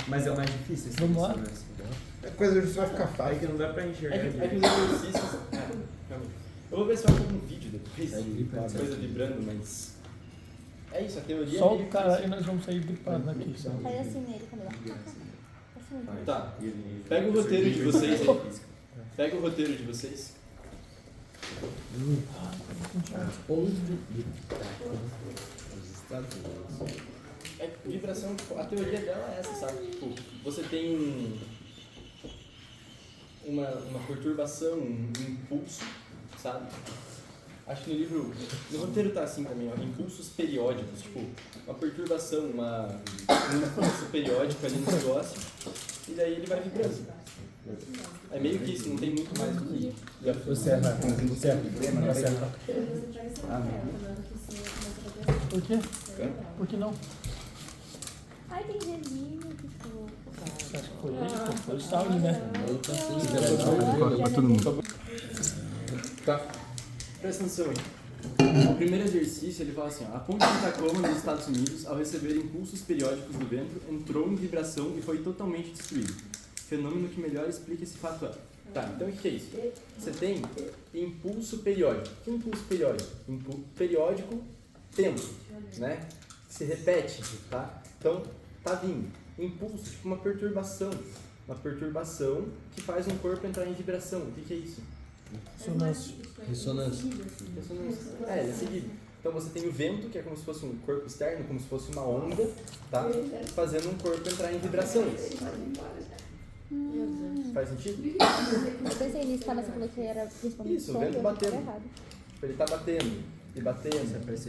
Speaker 3: Mas é o mais difícil esse
Speaker 1: Vamos lá?
Speaker 3: É coisa que vai ficar fácil. É que não dá pra enxergar.
Speaker 2: É que os exercícios... realmente. Eu vou ver se eu acho algum vídeo depois, as coisas vibrando, mas... É isso, a teoria...
Speaker 1: Só
Speaker 2: é
Speaker 1: o
Speaker 2: meio
Speaker 1: cara
Speaker 2: que
Speaker 1: e nós vamos sair gripados aqui.
Speaker 7: Faz assim nele, Camila. Assim nele.
Speaker 2: Tá, pega o roteiro de vocês aí. Pega o roteiro de vocês. É, vibração, a teoria dela é essa, sabe? Tipo, você tem uma perturbação, um impulso, sabe? Acho que no livro, no roteiro tá assim também, ó, impulsos periódicos, tipo, uma perturbação, um impulso periódico ali no negócio, e daí ele vai vibrando. É meio que isso, não tem muito mais do que...
Speaker 3: Você erra. Você erra.
Speaker 1: Por quê? Por que não?
Speaker 7: Ai, tem gelinho, que fofo.
Speaker 1: Você acha que foi ele? Pô, foi o Sauli, né?
Speaker 4: Pra todo mundo.
Speaker 2: Tá. Presta atenção aí. O primeiro exercício, ele fala assim, ó, a ponte de Tacoma, nos Estados Unidos, ao receber impulsos periódicos do vento, entrou em vibração e foi totalmente destruído. Fenômeno que melhor explica esse fato é. Tá, então o que é isso? Você tem impulso periódico. O que é impulso periódico? Periódico, tempo, né? Se repete, tá? Então, tá vindo. Impulso, tipo uma perturbação. Uma perturbação que faz um corpo entrar em vibração. O que é isso?
Speaker 1: Ressonância.
Speaker 6: Ressonância.
Speaker 2: Ressonância. É, ele é seguido. Então você tem o vento, que é como se fosse um corpo externo, como se fosse uma onda, tá? Fazendo um corpo entrar em vibração. Faz sentido?
Speaker 7: Eu pensei nisso quando você falou que era principalmente
Speaker 2: Isso, o
Speaker 7: som,
Speaker 2: vento
Speaker 7: eu
Speaker 2: batendo.
Speaker 7: achei errado.
Speaker 2: Ele tá batendo, e batendo,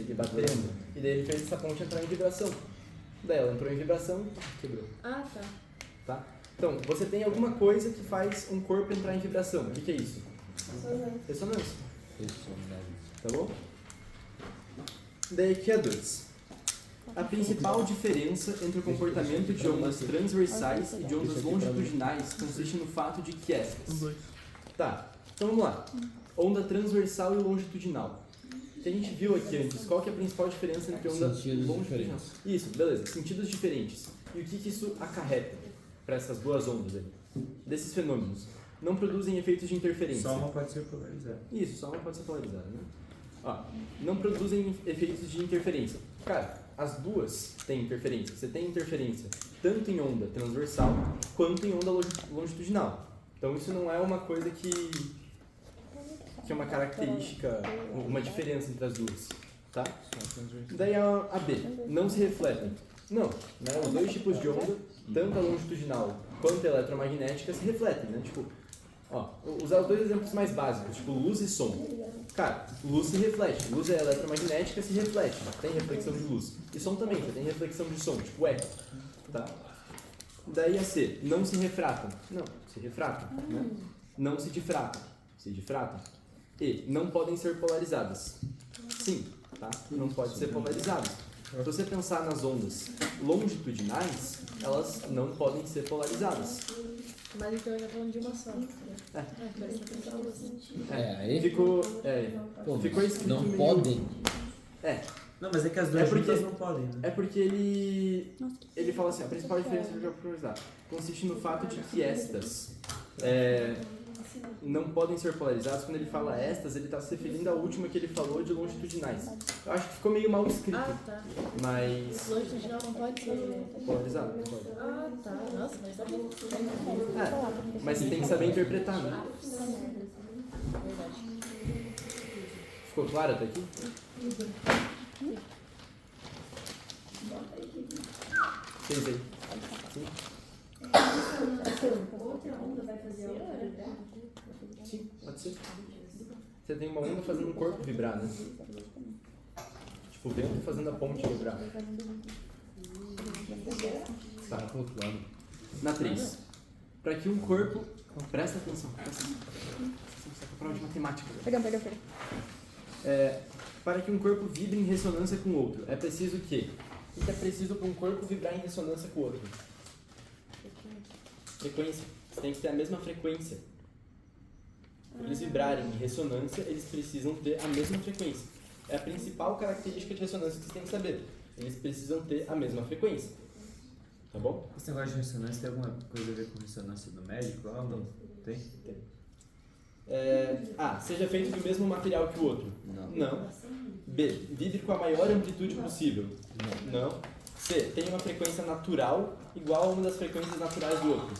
Speaker 2: e batendo. E daí ele fez essa ponte entrar em vibração. Daí ela entrou em vibração e quebrou.
Speaker 5: Ah, tá.
Speaker 2: Tá? Então, você tem alguma coisa que faz um corpo entrar em vibração. O que é isso? Ressonância. Tá bom? Daí aqui é 2. A principal diferença entre o comportamento de ondas transversais e de ondas longitudinais consiste no fato de que estas. Tá, então vamos lá. Onda transversal e longitudinal. O que a gente viu aqui antes, qual que é a principal diferença entre onda
Speaker 6: Sentidos
Speaker 2: longitudinal?
Speaker 6: diferentes.
Speaker 2: Isso, beleza, sentidos diferentes. E o que isso acarreta para essas duas ondas aí? Desses fenômenos. Não produzem efeitos de interferência.
Speaker 3: Só uma pode ser polarizada.
Speaker 2: Isso, só uma pode ser polarizada, né? Ó, não produzem efeitos de interferência. Cara, as duas têm interferência. Você tem interferência tanto em onda transversal quanto em onda longitudinal. Então isso não é uma coisa que é uma característica, uma diferença entre as duas, tá? Daí a B, não se refletem. Não, né? Os dois tipos de onda, tanto a longitudinal quanto a eletromagnética, se refletem, né? Tipo, ó, usar os dois exemplos mais básicos, tipo luz e som. Cara, luz se reflete, luz é eletromagnética, se reflete, tem reflexão de luz. E som também, você tem reflexão de som, tipo eco, tá? Daí a C, não se refratam. Não, se refratam, né? Não se difratam, se difratam. E, não podem ser polarizadas. Sim, tá? Não pode ser polarizadas. Se você pensar nas ondas longitudinais, elas não podem ser polarizadas.
Speaker 5: Mas então já falando de uma só.
Speaker 2: É.
Speaker 5: Parece que tem duas.
Speaker 6: Aí?
Speaker 2: Ficou
Speaker 6: Pô,
Speaker 2: escrito
Speaker 6: não
Speaker 2: meio-
Speaker 6: podem.
Speaker 3: Não, mas é que as duas
Speaker 2: porque-
Speaker 3: juntas não podem, né?
Speaker 2: É porque ele fala assim, a principal diferença que eu já vou priorizar consiste no fato de que estas não podem ser polarizadas. Quando ele fala estas, ele está se referindo à última que ele falou de longitudinais. Eu acho que ficou meio mal escrito,
Speaker 5: Ah, tá.
Speaker 2: mas
Speaker 5: Longitudinal não pode ser.
Speaker 2: polarizado, não pode.
Speaker 5: Ah, tá. Nossa, mas tá bom.
Speaker 2: Mas você tem que saber interpretar, né?
Speaker 5: Verdade.
Speaker 2: Ficou claro até aqui? Fez aí. Sim?
Speaker 8: Outra onda vai fazer a outra vibrar?
Speaker 2: Sim, pode ser. Você tem uma onda fazendo um corpo vibrar, né? Tipo, o vento fazendo a ponte vibrar. Tá.
Speaker 6: Tá flutuando.
Speaker 2: Na 3. Para que um corpo... Presta atenção. Presta atenção. Essa é a prova de matemática.
Speaker 7: Perdão.
Speaker 2: Para que um corpo vibre em ressonância com o outro, é preciso que... O que é preciso para um corpo vibrar em ressonância com o outro? Frequência. Você tem que ter a mesma frequência. Para eles vibrarem em ressonância, eles precisam ter a mesma frequência. É a principal característica de ressonância que você tem que saber. Eles precisam ter a mesma frequência. Tá bom?
Speaker 3: Esse negócio de ressonância tem alguma coisa a ver com ressonância numérica lá ou não? Tem?
Speaker 2: Seja feito do mesmo material que o outro. Não. B. Vibre com a maior amplitude possível. Não. C. Tem uma frequência natural igual a uma das frequências naturais do outro.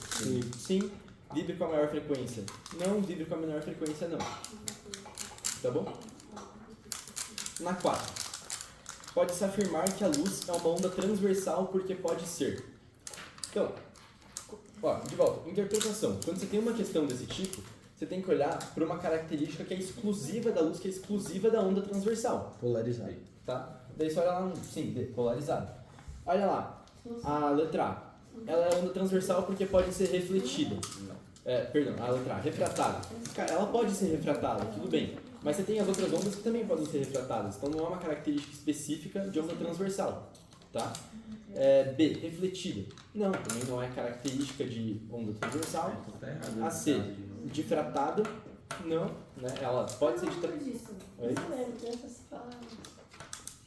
Speaker 2: Sim. Vibre com a maior frequência. Não. Vibre com a menor frequência. Não. Tá bom? Na 4. Pode-se afirmar que a luz é uma onda transversal porque pode ser. Então, ó, de volta. Interpretação. Quando você tem uma questão desse tipo, você tem que olhar para uma característica que é exclusiva da luz, que é exclusiva da onda transversal.
Speaker 6: Polarizado.
Speaker 2: Tá? Daí você olha lá, sim, polarizado. Olha lá, a letra A. Ela é onda transversal porque pode ser refletida. A letra A, refratada. Cara, ela pode ser refratada, tudo bem. Mas você tem as outras ondas que também podem ser refratadas. Então não é uma característica específica de onda transversal. Tá? B, refletida. Não, também não é característica de onda transversal.
Speaker 3: Tá errado.
Speaker 2: A C, difratada. Não, né? Ela pode ser
Speaker 8: disso.
Speaker 2: Oi?
Speaker 5: Não lembro, tem essas palavras.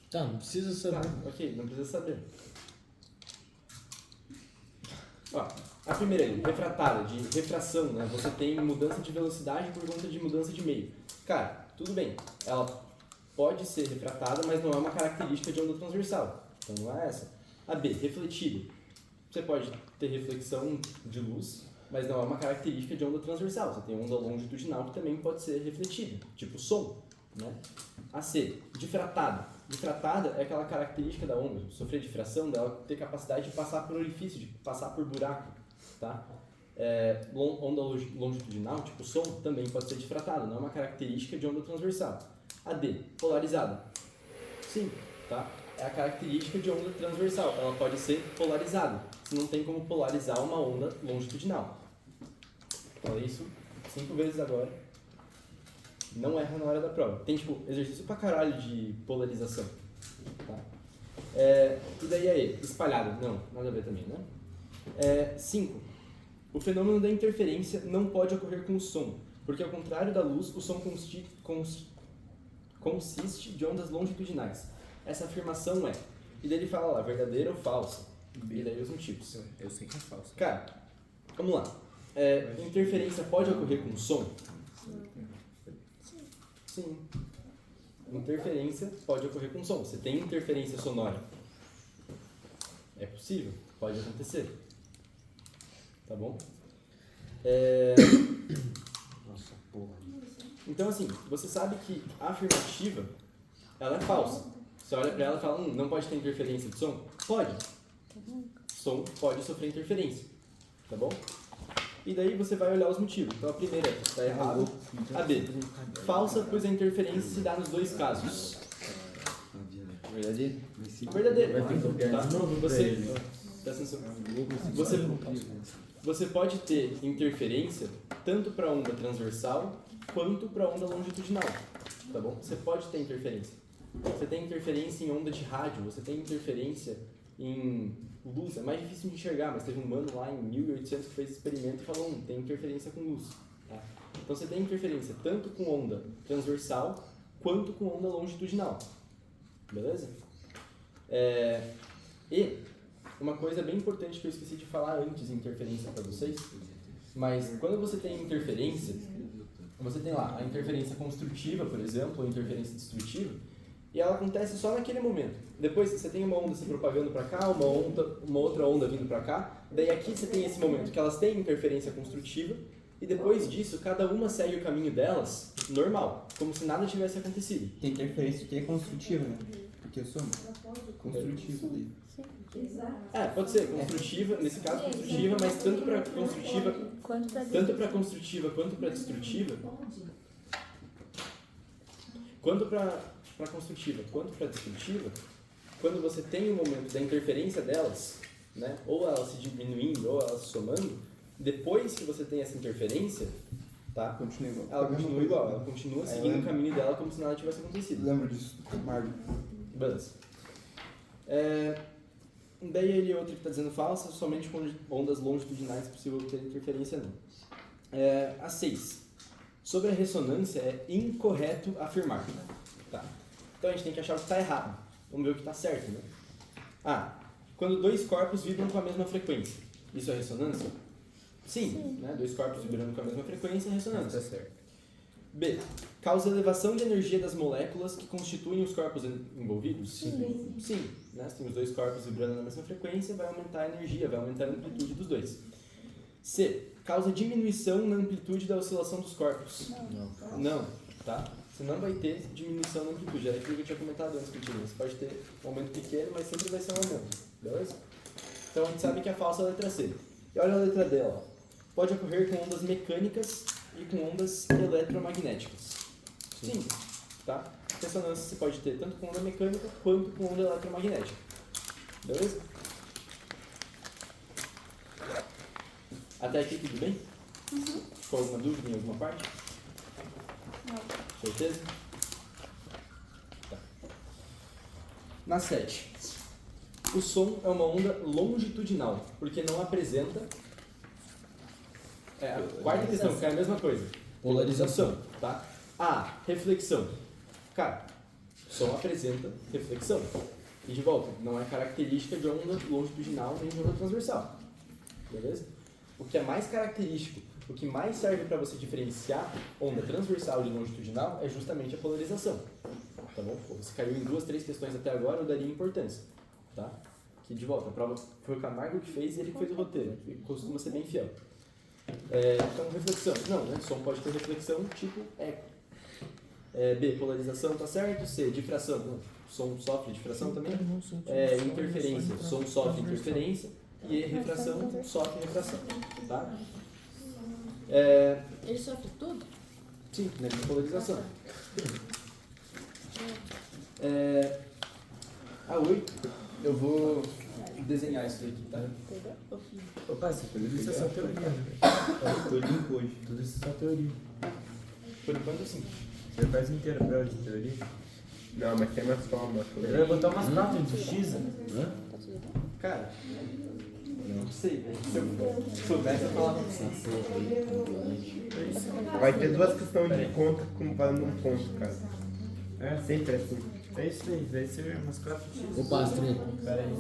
Speaker 6: Tá, não precisa saber.
Speaker 2: Tá, ok, não precisa saber. Ó, a primeira aí, refratada, de refração, né? Você tem mudança de velocidade por conta de mudança de meio. Cara, tudo bem, ela pode ser refratada, mas não é uma característica de onda transversal. Então não é essa. A B, refletida. Você pode ter reflexão de luz, mas não é uma característica de onda transversal. Você tem onda longitudinal que também pode ser refletida, tipo som. Né? A C, difratada. Difratada é aquela característica da onda, sofrer difração, dela ter capacidade de passar por orifício, de passar por buraco. Tá? Onda longitudinal, tipo som, também pode ser difratada, não é uma característica de onda transversal. A D, polarizada. Sim, tá? É a característica de onda transversal, ela pode ser polarizada. Você não tem como polarizar uma onda longitudinal. Falei isso 5 vezes agora. Não erra na hora da prova. Tem, tipo, exercício pra caralho de polarização. Tá? E daí aí, espalhada. Não, nada a ver também, né? 5. O fenômeno da interferência não pode ocorrer com o som, porque ao contrário da luz, o som consiste de ondas longitudinais. Essa afirmação é, e daí ele fala lá, verdadeira ou falsa. E daí os motivos.
Speaker 3: Eu sei que é falso.
Speaker 2: Cara, vamos lá. Interferência pode ocorrer com o som? Sim. Interferência pode ocorrer com som. Você tem interferência sonora. É possível, pode acontecer. Tá bom?
Speaker 3: Nossa, porra.
Speaker 2: Então, assim, você sabe que a afirmativa, ela é falsa. Você olha pra ela e fala, não pode ter interferência de som? Pode. Som pode sofrer interferência. Tá bom? E daí você vai olhar os motivos. Então a primeira está errado. A B. Falsa, pois a interferência se dá nos dois casos.
Speaker 4: Verdadeiro?
Speaker 2: Verdadeiro.
Speaker 6: Vai ter que copiar
Speaker 2: Tá?
Speaker 6: de novo pra ele.
Speaker 2: Presta atenção. Você pode ter interferência tanto para onda transversal quanto para onda longitudinal. Tá bom? Você pode ter interferência. Você tem interferência em onda de rádio, você tem interferência em luz. É mais difícil de enxergar, mas teve um mano lá em 1800 que fez experimento e falou, tem interferência com luz. Tá? Então você tem interferência tanto com onda transversal quanto com onda longitudinal. Beleza? E uma coisa bem importante que eu esqueci de falar antes em interferência para vocês, mas quando você tem interferência, você tem lá a interferência construtiva, por exemplo, ou interferência destrutiva, e ela acontece só naquele momento. Depois você tem uma onda se propagando para cá, uma outra onda vindo para cá, daí aqui você tem esse momento que elas têm interferência construtiva, e depois disso cada uma segue o caminho delas normal, como se nada tivesse acontecido.
Speaker 4: Tem interferência que é construtiva, né? Porque eu sou construtivo ali.
Speaker 2: Pode ser construtiva, nesse caso construtiva, mas tanto para construtiva quanto para destrutiva, quando você tem o momento da interferência delas, né, ou elas se diminuindo ou elas se somando, depois que você tem essa interferência, tá, ela continua igual, ela continua seguindo o caminho dela como se nada tivesse acontecido.
Speaker 4: Lembro disso, Margo.
Speaker 2: Beleza. Daí ele outro que está dizendo falsa, somente com ondas longitudinais é possível ter interferência não. A 6. Sobre a ressonância é incorreto afirmar. Tá. Então a gente tem que achar o que está errado. Vamos ver o que está certo, né? Quando dois corpos vibram com a mesma frequência. Isso é ressonância? Sim. Né? Dois corpos vibrando com a mesma frequência é ressonância.
Speaker 3: Tá certo.
Speaker 2: B. Causa elevação de energia das moléculas que constituem os corpos envolvidos? Sim. Né? Se tem os dois corpos vibrando na mesma frequência, vai aumentar a energia, vai aumentar a amplitude dos dois. C. Causa diminuição na amplitude da oscilação dos corpos? Não. Tá? Você não vai ter diminuição na amplitude. Era aquilo que eu tinha comentado antes contigo. Você pode ter um aumento pequeno, mas sempre vai ser um aumento. Beleza? Então a gente sabe que a falsa é a letra C. E olha a letra D, ó. Pode ocorrer com ondas mecânicas e com ondas eletromagnéticas. Sim. Tá? Ressonância você pode ter tanto com onda mecânica quanto com onda eletromagnética. Beleza? Até aqui tudo bem? Ficou alguma dúvida em alguma parte?
Speaker 7: Não.
Speaker 2: Certeza? Tá. Na 7. O som é uma onda longitudinal, porque não apresenta... a quarta questão, que é a mesma coisa. Polarização, tá? Reflexão. Cara, som apresenta reflexão. E de volta, não é característica de onda longitudinal nem de onda transversal. Beleza? O que é mais característico, o que mais serve para você diferenciar onda transversal de longitudinal é justamente a polarização. Tá bom? Você caiu em 2, 3 questões até agora, eu daria importância. Tá? Que de volta, a prova foi o Camargo que fez e ele que fez o roteiro. E costuma ser bem fiel. Então, reflexão. Não, né? Som pode ter reflexão tipo eco. B, polarização, tá certo? C, difração. Não, som sofre difração também. Interferência, som sofre interferência. E refração sofre refração. Tá?
Speaker 5: Ele sofre tudo?
Speaker 2: Sim, né? Polarização. A 8, eu vou desenhar isso aqui, tá?
Speaker 3: Opa, tudo isso é só teoria, né? Tô limpo hoje. Tudo isso é só teoria.
Speaker 2: Por enquanto, sim.
Speaker 3: Você faz inteira prova de teoria?
Speaker 9: Não, mas tem mais forma.
Speaker 3: Eu ia botar umas provas de X, né?
Speaker 2: Cara, não sei, velho. Se eu soubesse, eu falava pra você.
Speaker 9: Vai ter duas questões de conta como valendo um ponto, cara.
Speaker 3: É,
Speaker 9: Sempre assim.
Speaker 3: é isso aí, vai ser umas 4X.
Speaker 6: Ô, Pastrinho,
Speaker 3: Pera aí.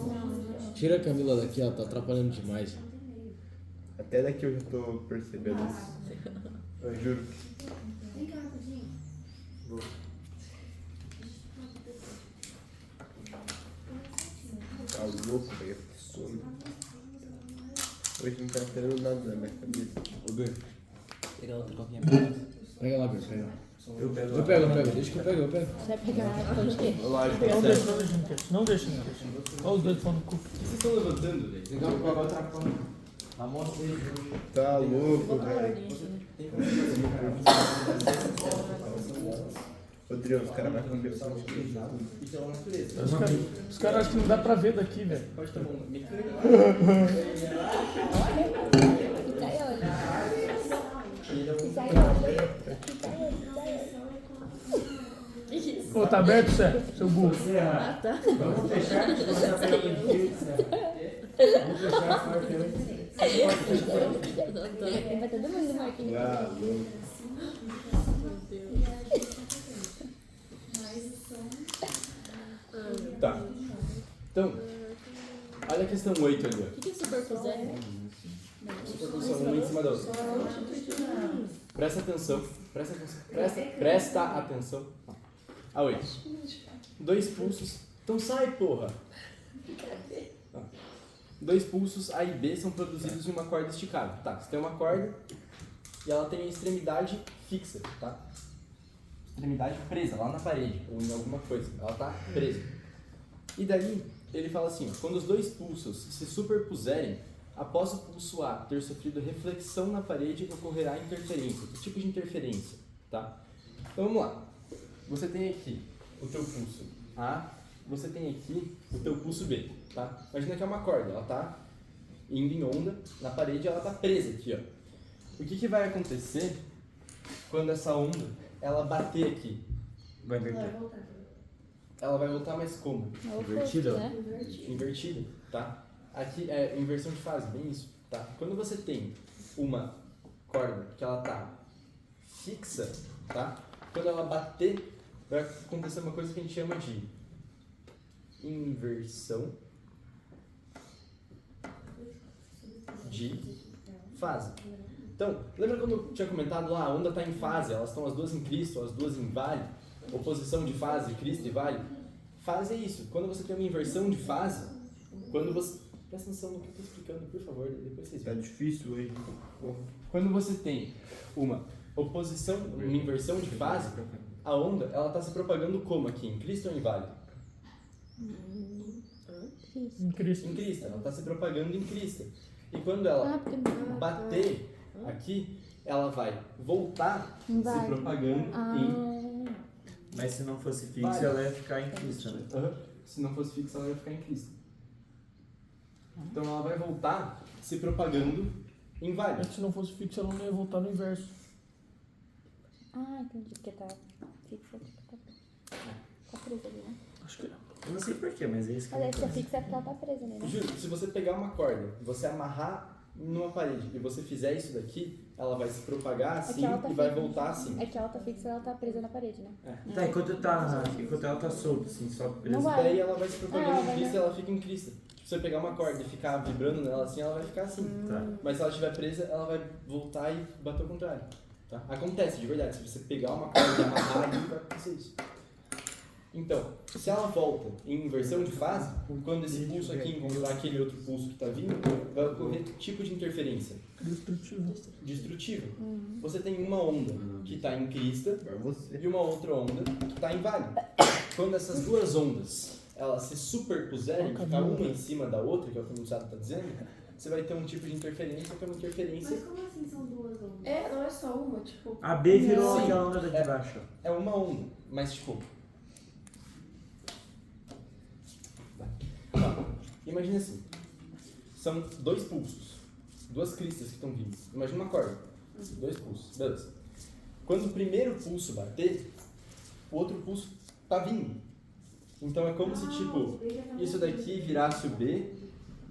Speaker 6: tira a Camila daqui, ó, tá atrapalhando demais.
Speaker 9: Até daqui eu já tô percebendo isso. Eu juro.
Speaker 8: Vem cá, rapidinho.
Speaker 9: Tá louco, velho. Que sono. Hoje não tá entendendo nada na minha cabeça.
Speaker 6: Ô, Ber,
Speaker 1: Pega outra coquinha.
Speaker 6: pega lá, Ber, pega.
Speaker 3: Eu pego.
Speaker 6: Eu pego, deixa que eu pego,
Speaker 7: Você vai pegar pão de queijo.
Speaker 2: Lógico,
Speaker 1: Não
Speaker 2: certo.
Speaker 1: deixa, não deixa. Olha os dois falando no cu.
Speaker 2: O que vocês estão levantando, velho?
Speaker 4: Pegar uma outra forma.
Speaker 9: Tá louco, velho. Rodrigo, os caras marcam versão de queijo.
Speaker 2: Isso é uma natureza.
Speaker 1: Os caras acham que não dá pra ver daqui, velho.
Speaker 2: Pode tomar uma mecânica.
Speaker 1: Ô, tá aberto, Sé? Seu burro.
Speaker 5: Ah, tá.
Speaker 3: Vamos fechar? Vamos fechar a porta antes.
Speaker 7: Vai todo mundo, Marquinhos.
Speaker 9: Ah, louco.
Speaker 2: Tá. Então, olha a questão 8 ali, ó.
Speaker 5: O que é superpuser?
Speaker 2: Superposição uma em cima da outra. Presta atenção. Presta atenção. A 8. Dois pulsos. Então sai, porra! Tá. Dois pulsos A e B são produzidos em uma corda esticada. Tá, você tem uma corda e ela tem a extremidade fixa, tá? Extremidade presa lá na parede ou em alguma coisa. Ela tá presa. E daí ele fala assim, ó, quando os dois pulsos se superpuserem, após o pulso A ter sofrido reflexão na parede, ocorrerá interferência. Que tipo de interferência? Tá? Então vamos lá. Você tem aqui o teu pulso A, você tem aqui o teu pulso B. Tá? Imagina que é uma corda, ela está indo em onda na parede, ela está presa aqui. Ó. O que vai acontecer quando essa onda ela bater aqui?
Speaker 3: Vai ver
Speaker 8: Vai
Speaker 3: aqui.
Speaker 8: voltar.
Speaker 2: Ela vai voltar mais como?
Speaker 3: Invertido?
Speaker 7: Né?
Speaker 2: Invertida, tá? Aqui é inversão de fase, bem isso, tá? Quando você tem uma corda que ela tá fixa, tá? Quando ela bater, vai acontecer uma coisa que a gente chama de inversão de fase. Então, lembra quando eu tinha comentado lá, a onda está em fase, elas estão as duas em Cristo, as duas em vale, oposição de fase, Cristo e vale. Fase é isso, quando você tem uma inversão de fase, quando você... Presta atenção no que eu estou explicando, por favor, depois vocês
Speaker 9: Tá
Speaker 2: veem.
Speaker 9: difícil hoje. Porra.
Speaker 2: Quando você tem uma oposição, uma inversão de fase, a onda, ela está se propagando como aqui, em Cristo ou em vale?
Speaker 1: Em Cristo.
Speaker 2: Em Cristo, ela está se propagando em Cristo. E quando ela bater aqui, ela vai voltar se
Speaker 7: Vai.
Speaker 2: propagando em...
Speaker 3: Mas se não fosse fixo,
Speaker 2: Vai.
Speaker 3: ela ia ficar em Cristo, né?
Speaker 2: Se não fosse fixa, ela vai ficar em Cristo. Então ela vai voltar se propagando em vale.
Speaker 1: Mas se não fosse fixo, ela não ia voltar no inverso.
Speaker 7: Ah, entendi. Porque tá fixa. Tá presa ali, né?
Speaker 1: Acho que
Speaker 3: Eu não sei porquê, mas é isso que eu
Speaker 7: Mas aí
Speaker 3: não
Speaker 7: se a
Speaker 3: conheço.
Speaker 7: fixa é porque ela tá presa ali, né?
Speaker 2: Juro, se você pegar uma corda, você amarrar numa parede e você fizer isso daqui, ela vai se propagar assim
Speaker 7: ela tá
Speaker 2: e vai
Speaker 7: fixa.
Speaker 2: voltar assim.
Speaker 7: É que ela tá fixa, ela tá presa na parede, né?
Speaker 3: Tá, enquanto ela tá solta, assim, só presa.
Speaker 7: Não vai.
Speaker 2: Daí ela vai se propagando
Speaker 7: ela
Speaker 2: em
Speaker 7: vai,
Speaker 2: Cristo e
Speaker 7: né?
Speaker 2: ela fica em Cristo. Se você pegar uma corda e ficar vibrando nela assim, ela vai ficar assim.
Speaker 3: Tá.
Speaker 2: Mas se ela estiver presa, ela vai voltar e bater ao contrário. Tá? Acontece, de verdade. Se você pegar uma corda e amarrar ali, vai acontecer isso. Então, se ela volta em inversão de fase, quando esse pulso aqui encontrar aquele outro pulso que está vindo, vai ocorrer que tipo de interferência?
Speaker 1: Destrutivo.
Speaker 2: Destrutiva. Você tem uma onda que está em crista
Speaker 9: Pra você.
Speaker 2: e uma outra onda que está em vale. Quando essas duas ondas elas se superpuserem, ficar uma em cima da outra, que é o que o Musato está dizendo, você vai ter um tipo de interferência que é uma interferência.
Speaker 8: Mas como assim são duas ondas?
Speaker 5: É, não é só uma, tipo.
Speaker 3: A B virou
Speaker 2: Sim.
Speaker 3: aquela onda de baixo.
Speaker 2: É uma onda, mas tipo. Ó, imagina assim: são dois pulsos, duas cristas que estão vindo. Imagina uma corda, dois pulsos, beleza. Quando o primeiro pulso bater, o outro pulso tá vindo. Então é como se tipo isso daqui virasse o B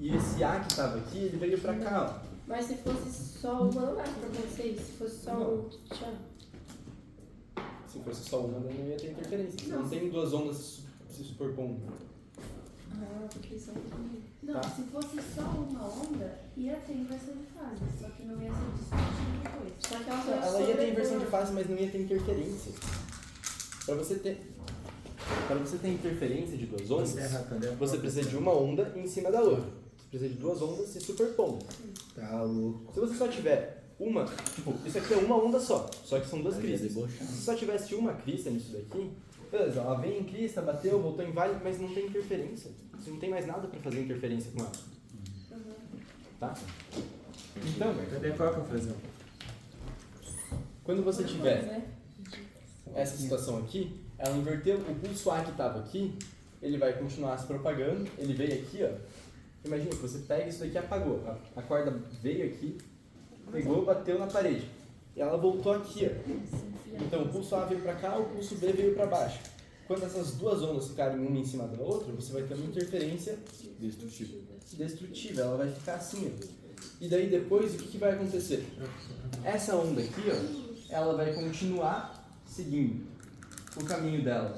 Speaker 2: e esse A que tava aqui ele veio pra cá. Ó.
Speaker 5: Mas se fosse só uma, não era pra vocês. Se fosse só um tchan.
Speaker 2: Se fosse só uma, daí não ia ter interferência. Não tem duas ondas se superpondo.
Speaker 5: Ah, porque são.
Speaker 8: Não,
Speaker 2: Tá.
Speaker 8: se fosse só uma onda, ia ter inversão de fase, só que não ia ser discutido depois.
Speaker 5: Só que ela
Speaker 2: Ela
Speaker 5: vai
Speaker 2: ia ter inversão de fase, mas não ia ter interferência. Para você ter interferência de duas ondas, você precisa de uma onda em cima da outra. Você precisa de duas ondas se superpondo.
Speaker 9: Tá louco.
Speaker 2: Se você só tiver uma, tipo, isso aqui é uma onda só que são duas cristas. Se só tivesse uma crista nisso daqui, beleza, ela vem em crista, bateu, voltou em vale, mas não tem interferência. Você não tem mais nada para fazer interferência com ela. Tá? Então,
Speaker 3: Cadê qual que eu fazer?
Speaker 2: quando você tiver essa situação aqui, ela inverteu o pulso A que estava aqui, ele vai continuar se propagando, ele veio aqui, ó. Imagina que você pega isso daqui e apagou. A corda veio aqui, pegou, bateu na parede. E ela voltou aqui, ó. Então o pulso A veio para cá, o pulso B veio para baixo. Quando essas duas ondas ficarem uma em cima da outra, você vai ter uma interferência destrutiva. Ela vai ficar assim, ó. E daí depois, o que vai acontecer? Essa onda aqui, ó, ela vai continuar seguindo o caminho dela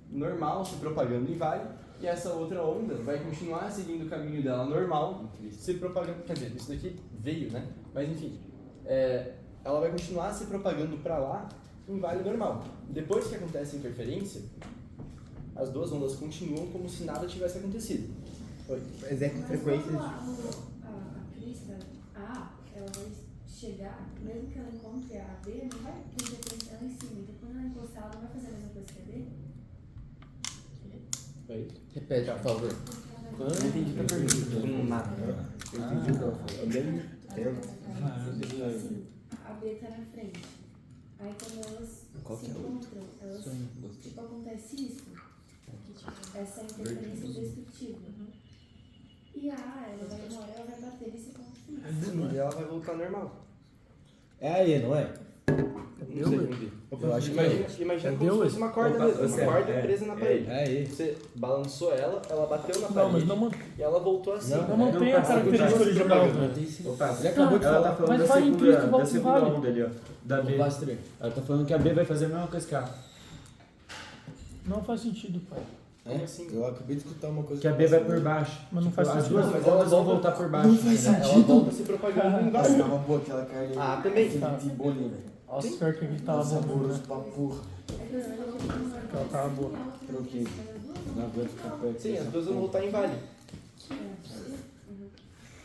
Speaker 2: normal, se propagando em vale, e essa outra onda vai continuar seguindo o caminho dela normal, se propagando, quer dizer, isso daqui veio, né? Mas enfim, ela vai continuar se propagando para lá em vale normal. Depois que acontece a interferência, as duas ondas continuam como se nada tivesse acontecido. Oi.
Speaker 9: Mas é com frequências.
Speaker 8: A crista A, ela vai chegar, mesmo que ela encontre a B, não vai ter interferência lá em cima. Então quando ela encostar, ela não vai fazer a mesma coisa que a B?
Speaker 2: Oi?
Speaker 6: Repete, por favor.
Speaker 2: Não entendi a pergunta. Nada.
Speaker 9: Eu entendi o que ela falou. Eu nem entendo.
Speaker 8: Sim, a B tá na frente. Aí quando elas se encontram, elas, tipo, acontece isso. Essa interferência destrutiva. E a A, ela vai uma hora, ela vai bater nesse ponto final.
Speaker 2: E ela vai voltar normal.
Speaker 6: É aí, não é?
Speaker 2: Não sei, não vi.
Speaker 6: Eu acho que
Speaker 2: Imagina como se fosse uma corda mesmo, uma corda presa na parede.
Speaker 6: é aí.
Speaker 2: Você balançou ela babateu na
Speaker 1: Não,
Speaker 2: parede
Speaker 1: mas não mantém.
Speaker 2: e ela voltou assim.
Speaker 1: Não mantém a característica original.
Speaker 3: Opa,
Speaker 6: Ele acabou de
Speaker 3: ela
Speaker 6: falar.
Speaker 3: tá falando
Speaker 1: Mas
Speaker 3: da
Speaker 1: vai em Cristo,
Speaker 3: segunda,
Speaker 1: volta
Speaker 3: da
Speaker 1: em
Speaker 3: segunda
Speaker 1: vale.
Speaker 3: onda ali, ó. Da B.
Speaker 6: Basta.
Speaker 3: Ela tá falando que a B vai fazer a mesma coisa que a A.
Speaker 1: Não faz sentido, pai.
Speaker 2: Como assim?
Speaker 9: Eu acabei de escutar uma coisa.
Speaker 3: Que a B vai por baixo.
Speaker 1: Mas não faz
Speaker 3: As
Speaker 1: sentido.
Speaker 3: duas
Speaker 2: Não, mas ela
Speaker 3: ondas vão
Speaker 2: volta-
Speaker 3: voltar por baixo.
Speaker 2: Ela volta se propagando em
Speaker 9: Mas
Speaker 2: vale.
Speaker 9: tava boa aquela carne.
Speaker 2: Ah, também.
Speaker 9: De bolinho, velho.
Speaker 1: Nossa, pior que aqui tava bom,
Speaker 9: Saboroso
Speaker 1: né?
Speaker 9: pra porra.
Speaker 1: Ela tava boa.
Speaker 9: Troquei.
Speaker 6: Não aguento ficar perto.
Speaker 2: Sim, as duas vão voltar em vale.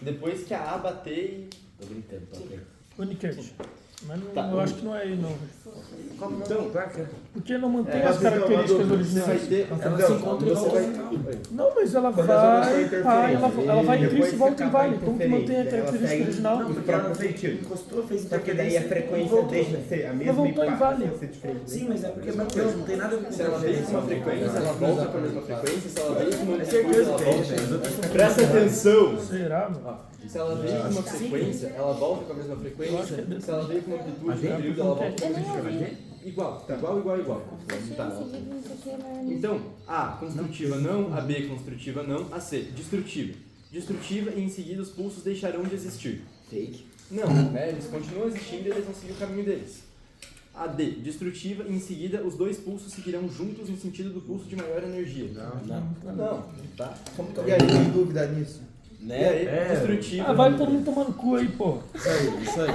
Speaker 2: Depois que a A bater e...
Speaker 6: Tô brincando, tá ok.
Speaker 1: Unicast. Mas não,
Speaker 2: Tá.
Speaker 1: eu acho que não é aí, não. velho.
Speaker 2: Então,
Speaker 1: Porque não mantém
Speaker 2: É,
Speaker 1: as características
Speaker 2: você vai
Speaker 1: originais.
Speaker 2: ter...
Speaker 6: Ela se encontra e
Speaker 9: Você
Speaker 6: volta.
Speaker 9: vai.
Speaker 1: Não, mas ela
Speaker 9: Quando as ondas
Speaker 1: vai.
Speaker 9: estão
Speaker 1: Pá, ela vai em
Speaker 9: depois
Speaker 1: Cristo e
Speaker 9: que
Speaker 1: volta em
Speaker 9: acaba a
Speaker 1: vale. Como que mantém a
Speaker 9: interferência,
Speaker 1: característica
Speaker 9: ela
Speaker 1: original?
Speaker 9: segue-
Speaker 3: Porque ela fez, encostou, fez
Speaker 9: Só que daí a frequência
Speaker 1: Voltou.
Speaker 9: deixa de ser a
Speaker 1: Mas
Speaker 9: mesma
Speaker 1: voltou em
Speaker 9: passa
Speaker 1: vale.
Speaker 9: a ser diferente.
Speaker 3: Sim, mas é porque bateu, não tem nada a ver com
Speaker 2: Se ela veio com uma frequência, ela volta com a mesma frequência. Se ela veio com uma amplitude,
Speaker 3: certeza
Speaker 2: ela
Speaker 3: que é,
Speaker 2: volta.
Speaker 3: velho. As outras são
Speaker 2: Presta atenção!
Speaker 1: Será, mano?
Speaker 2: Ó, se ela veio com uma frequência, ela volta com a mesma frequência. Se ela veio com uma amplitude de período, ela volta com a mesma frequência. Igual. Tá. Então, A, construtiva não, a B, construtiva não, a C, destrutiva. Destrutiva e em seguida os pulsos deixarão de existir.
Speaker 9: Fake.
Speaker 2: Não, né? Eles continuam existindo e eles vão seguir o caminho deles. A D, destrutiva e em seguida os dois pulsos seguirão juntos no sentido do pulso de maior energia. Não, tá?
Speaker 9: Como que alguém tem dúvida nisso?
Speaker 2: E aí,
Speaker 3: É.
Speaker 2: destrutiva.
Speaker 1: Ah, vai todo mundo tomando cu aí, pô.
Speaker 6: Isso aí, isso aí.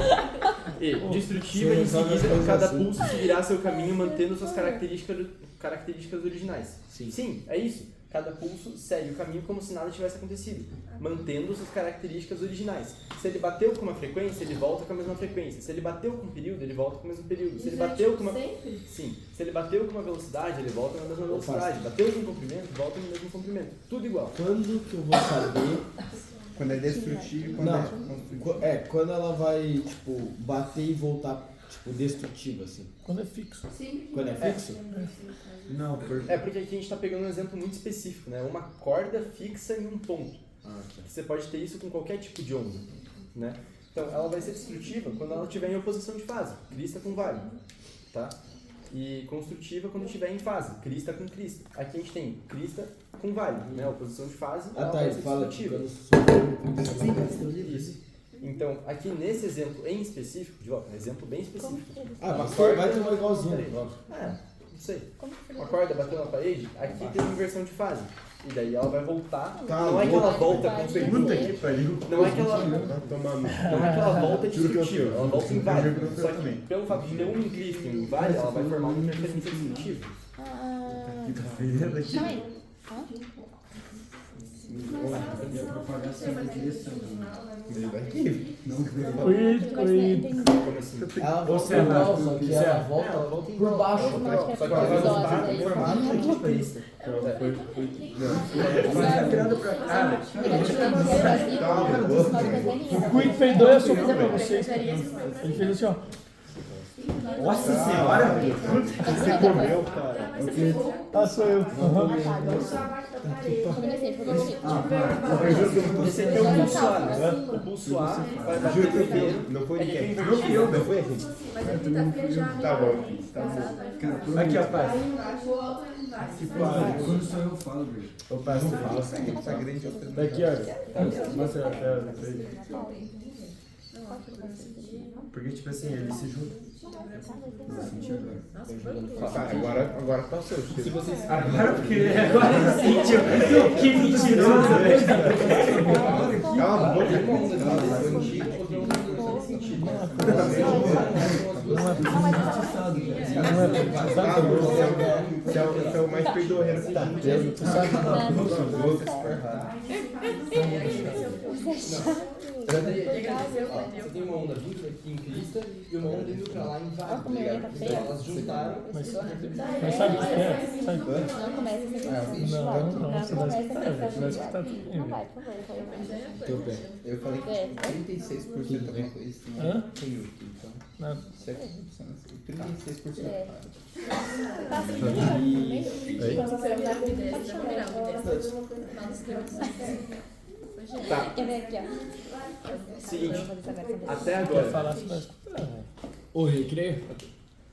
Speaker 2: E destrutiva, em seguida, cada pulso seguirá seu caminho mantendo suas características originais. Sim, é isso. Cada pulso segue o caminho como se nada tivesse acontecido, mantendo suas características originais. Se ele bateu com uma frequência, ele volta com a mesma frequência. Se ele bateu com um período, ele volta com o mesmo período. Se ele bateu com uma... Sim. Se ele bateu com uma velocidade, ele volta na mesma velocidade. Bateu com um comprimento, volta no mesmo comprimento. Tudo igual.
Speaker 6: Quando que eu vou saber?
Speaker 4: Quando é destrutivo e quando
Speaker 6: Não.
Speaker 4: é construtivo.
Speaker 6: Quando ela vai, tipo, bater e voltar, tipo, destrutiva, assim.
Speaker 1: Quando é fixo.
Speaker 6: Quando é fixo?
Speaker 3: Não, porque...
Speaker 2: É porque aqui a gente está pegando um exemplo muito específico, né? Uma corda fixa em um ponto. Você pode ter isso com qualquer tipo de onda, né? Então, ela vai ser destrutiva quando ela estiver em oposição de fase, crista com vale, tá? E construtiva quando estiver em fase, crista com crista. Aqui a gente tem crista com vale, né? Oposição de fase, ela vai ser
Speaker 6: fala
Speaker 2: destrutiva. Isso. Então, aqui nesse exemplo em específico, de volta, um exemplo bem específico.
Speaker 6: Mas vai ter uma igualzinha.
Speaker 2: Não sei. Uma corda bateu na parede, aqui tem uma inversão de fase. E daí ela vai voltar. Não é que ela volta com
Speaker 3: Puta que pariu.
Speaker 2: Não é que ela volta destrutiva, ela volta inválida. Só que pelo fato de ter um inclisto em inválida, ela vai formar uma interferência destrutiva.
Speaker 7: Calma aí.
Speaker 2: Como assim?
Speaker 6: Ela volta igual, só que ela volta por baixo.
Speaker 2: Só que ela vai voltar em formato de crista.
Speaker 3: Virando pra cá.
Speaker 1: O Quick fez 2 assoprou pra vocês. Ele fez assim, ó.
Speaker 3: Nossa senhora, velho. Você comeu, cara.
Speaker 1: Sou eu.
Speaker 2: Esse aqui é o pulso A, né? O pulso A vai bater primeiro.
Speaker 3: Não foi ninguém.
Speaker 2: Não
Speaker 3: foi a gente.
Speaker 5: Mas aqui tá já
Speaker 3: Tá bom. Aqui, ó, pai.
Speaker 4: Quando sou eu falo, velho.
Speaker 3: Ô, pai, você fala. Tá grande.
Speaker 1: Daqui, olha. Mostra a tela.
Speaker 3: Porque, tipo assim, ele se junta.
Speaker 9: Agora passou.
Speaker 3: Se vocês... Agora porque agora ele sentiu. Que mentiroso, velho.
Speaker 9: Calma, vou ter
Speaker 3: Você é o mais peidorreiro que tá.
Speaker 1: Tu sabe?
Speaker 2: Você tem uma onda vindo aqui em crista e uma onda indo pra lá em vale. Então elas juntaram.
Speaker 1: Mas sabe o que é? Sabe?
Speaker 7: Não começa a ser
Speaker 1: Não, você vai escutar. Vai escutar tudo.
Speaker 7: Não vai, por favor.
Speaker 6: Teu pé.
Speaker 4: Eu falei que 36% alguma coisa
Speaker 1: Hã?
Speaker 4: tem YouTube, então.
Speaker 1: Nada.
Speaker 4: 7%. 36%.
Speaker 2: Tá.
Speaker 7: Quer ver aqui, ó.
Speaker 2: Seguinte, até
Speaker 1: Quer
Speaker 2: agora.
Speaker 1: falar, você vai escutar. Ô, recreio?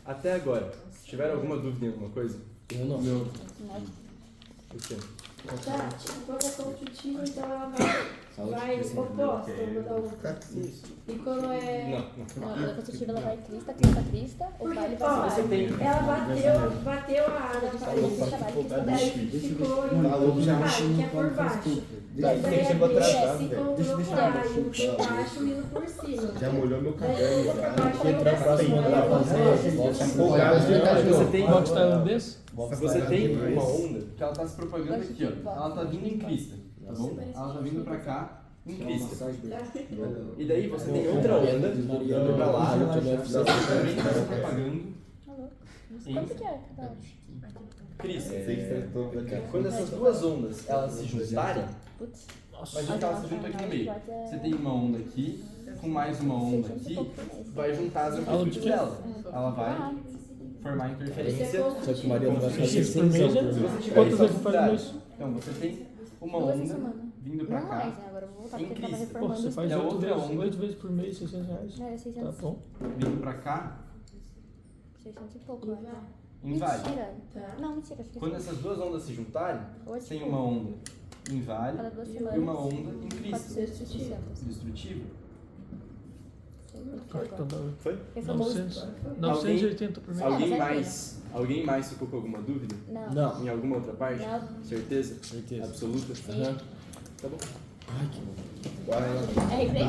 Speaker 2: Até agora. Se tiver alguma dúvida em alguma coisa?
Speaker 6: Eu não.
Speaker 2: O quê?
Speaker 5: Tá, tipo, quando é construtivo, então ela vai oposta uma da outra.
Speaker 2: Isso.
Speaker 5: E quando é...
Speaker 2: Não.
Speaker 7: Não, a construtiva ela vai crista, o
Speaker 5: Porque,
Speaker 7: vale
Speaker 5: ó,
Speaker 7: vai
Speaker 2: Você tem.
Speaker 5: ela bateu a área na parede, daí ficou em que é por baixo. Daí
Speaker 3: tem que ser
Speaker 5: a
Speaker 3: atrasado,
Speaker 5: desce
Speaker 3: velho.
Speaker 5: contra o baixo indo por cima.
Speaker 3: Já molhou meu
Speaker 5: Daí
Speaker 3: cabelo.
Speaker 5: indo pra baixo,
Speaker 6: Entrar pra cima da
Speaker 1: Box tailandês?
Speaker 2: Você tem uma onda que ela tá se propagando aqui, ó. Ela tá vindo em crista, tá bom? Ela tá vindo pra cá em crista. E daí você tem outra onda indo pra lá, também tá se propagando
Speaker 7: Quanto que é?
Speaker 2: crista.
Speaker 3: Enfrentou.
Speaker 2: Quando essas duas ondas elas se juntarem,
Speaker 7: Putz.
Speaker 2: imagina que elas se juntam aqui no meio. Você tem uma onda aqui, com mais uma onda aqui, vai juntar as amplitudes dela. Ela vai formar interferência.
Speaker 6: Só que Maria não vai fazer
Speaker 1: X por mês.
Speaker 2: Se você tiver
Speaker 1: Quantas
Speaker 2: isso
Speaker 1: vezes faz
Speaker 2: associado,
Speaker 1: isso?
Speaker 2: então você tem uma
Speaker 7: Duas
Speaker 2: onda
Speaker 7: semanas.
Speaker 2: vindo pra
Speaker 7: Não mais,
Speaker 2: cá,
Speaker 7: né? Agora eu vou voltar
Speaker 2: em
Speaker 7: porque eu tava
Speaker 2: crista.
Speaker 1: Pô,
Speaker 7: reformando
Speaker 1: você
Speaker 7: os
Speaker 1: faz
Speaker 2: É
Speaker 1: 8
Speaker 2: outra
Speaker 1: vezes,
Speaker 2: onda.
Speaker 1: 8 vezes por mês, 600 reais.
Speaker 7: Era
Speaker 1: Tá
Speaker 7: 600,
Speaker 1: bom.
Speaker 2: vindo pra cá,
Speaker 7: 600 e pouco. Né?
Speaker 2: invade.
Speaker 7: Mentira. Não, mentira. Acho que
Speaker 2: Quando essas duas ondas se juntarem,
Speaker 7: Hoje,
Speaker 2: tem
Speaker 7: tipo,
Speaker 2: uma onda em vale
Speaker 7: cada 2
Speaker 2: e
Speaker 7: semanas.
Speaker 2: uma onda em crista,
Speaker 7: 400.
Speaker 2: destrutiva.
Speaker 1: Foi?
Speaker 7: Reformou os...
Speaker 1: 980 por mês.
Speaker 2: Alguém mais ficou com alguma dúvida?
Speaker 7: Não.
Speaker 6: Não.
Speaker 2: Em alguma outra parte?
Speaker 7: Não.
Speaker 2: Certeza?
Speaker 6: Certeza.
Speaker 2: Absoluta?
Speaker 7: Sim.
Speaker 2: Tá bom.
Speaker 6: Ai, que bom.
Speaker 7: É recreio?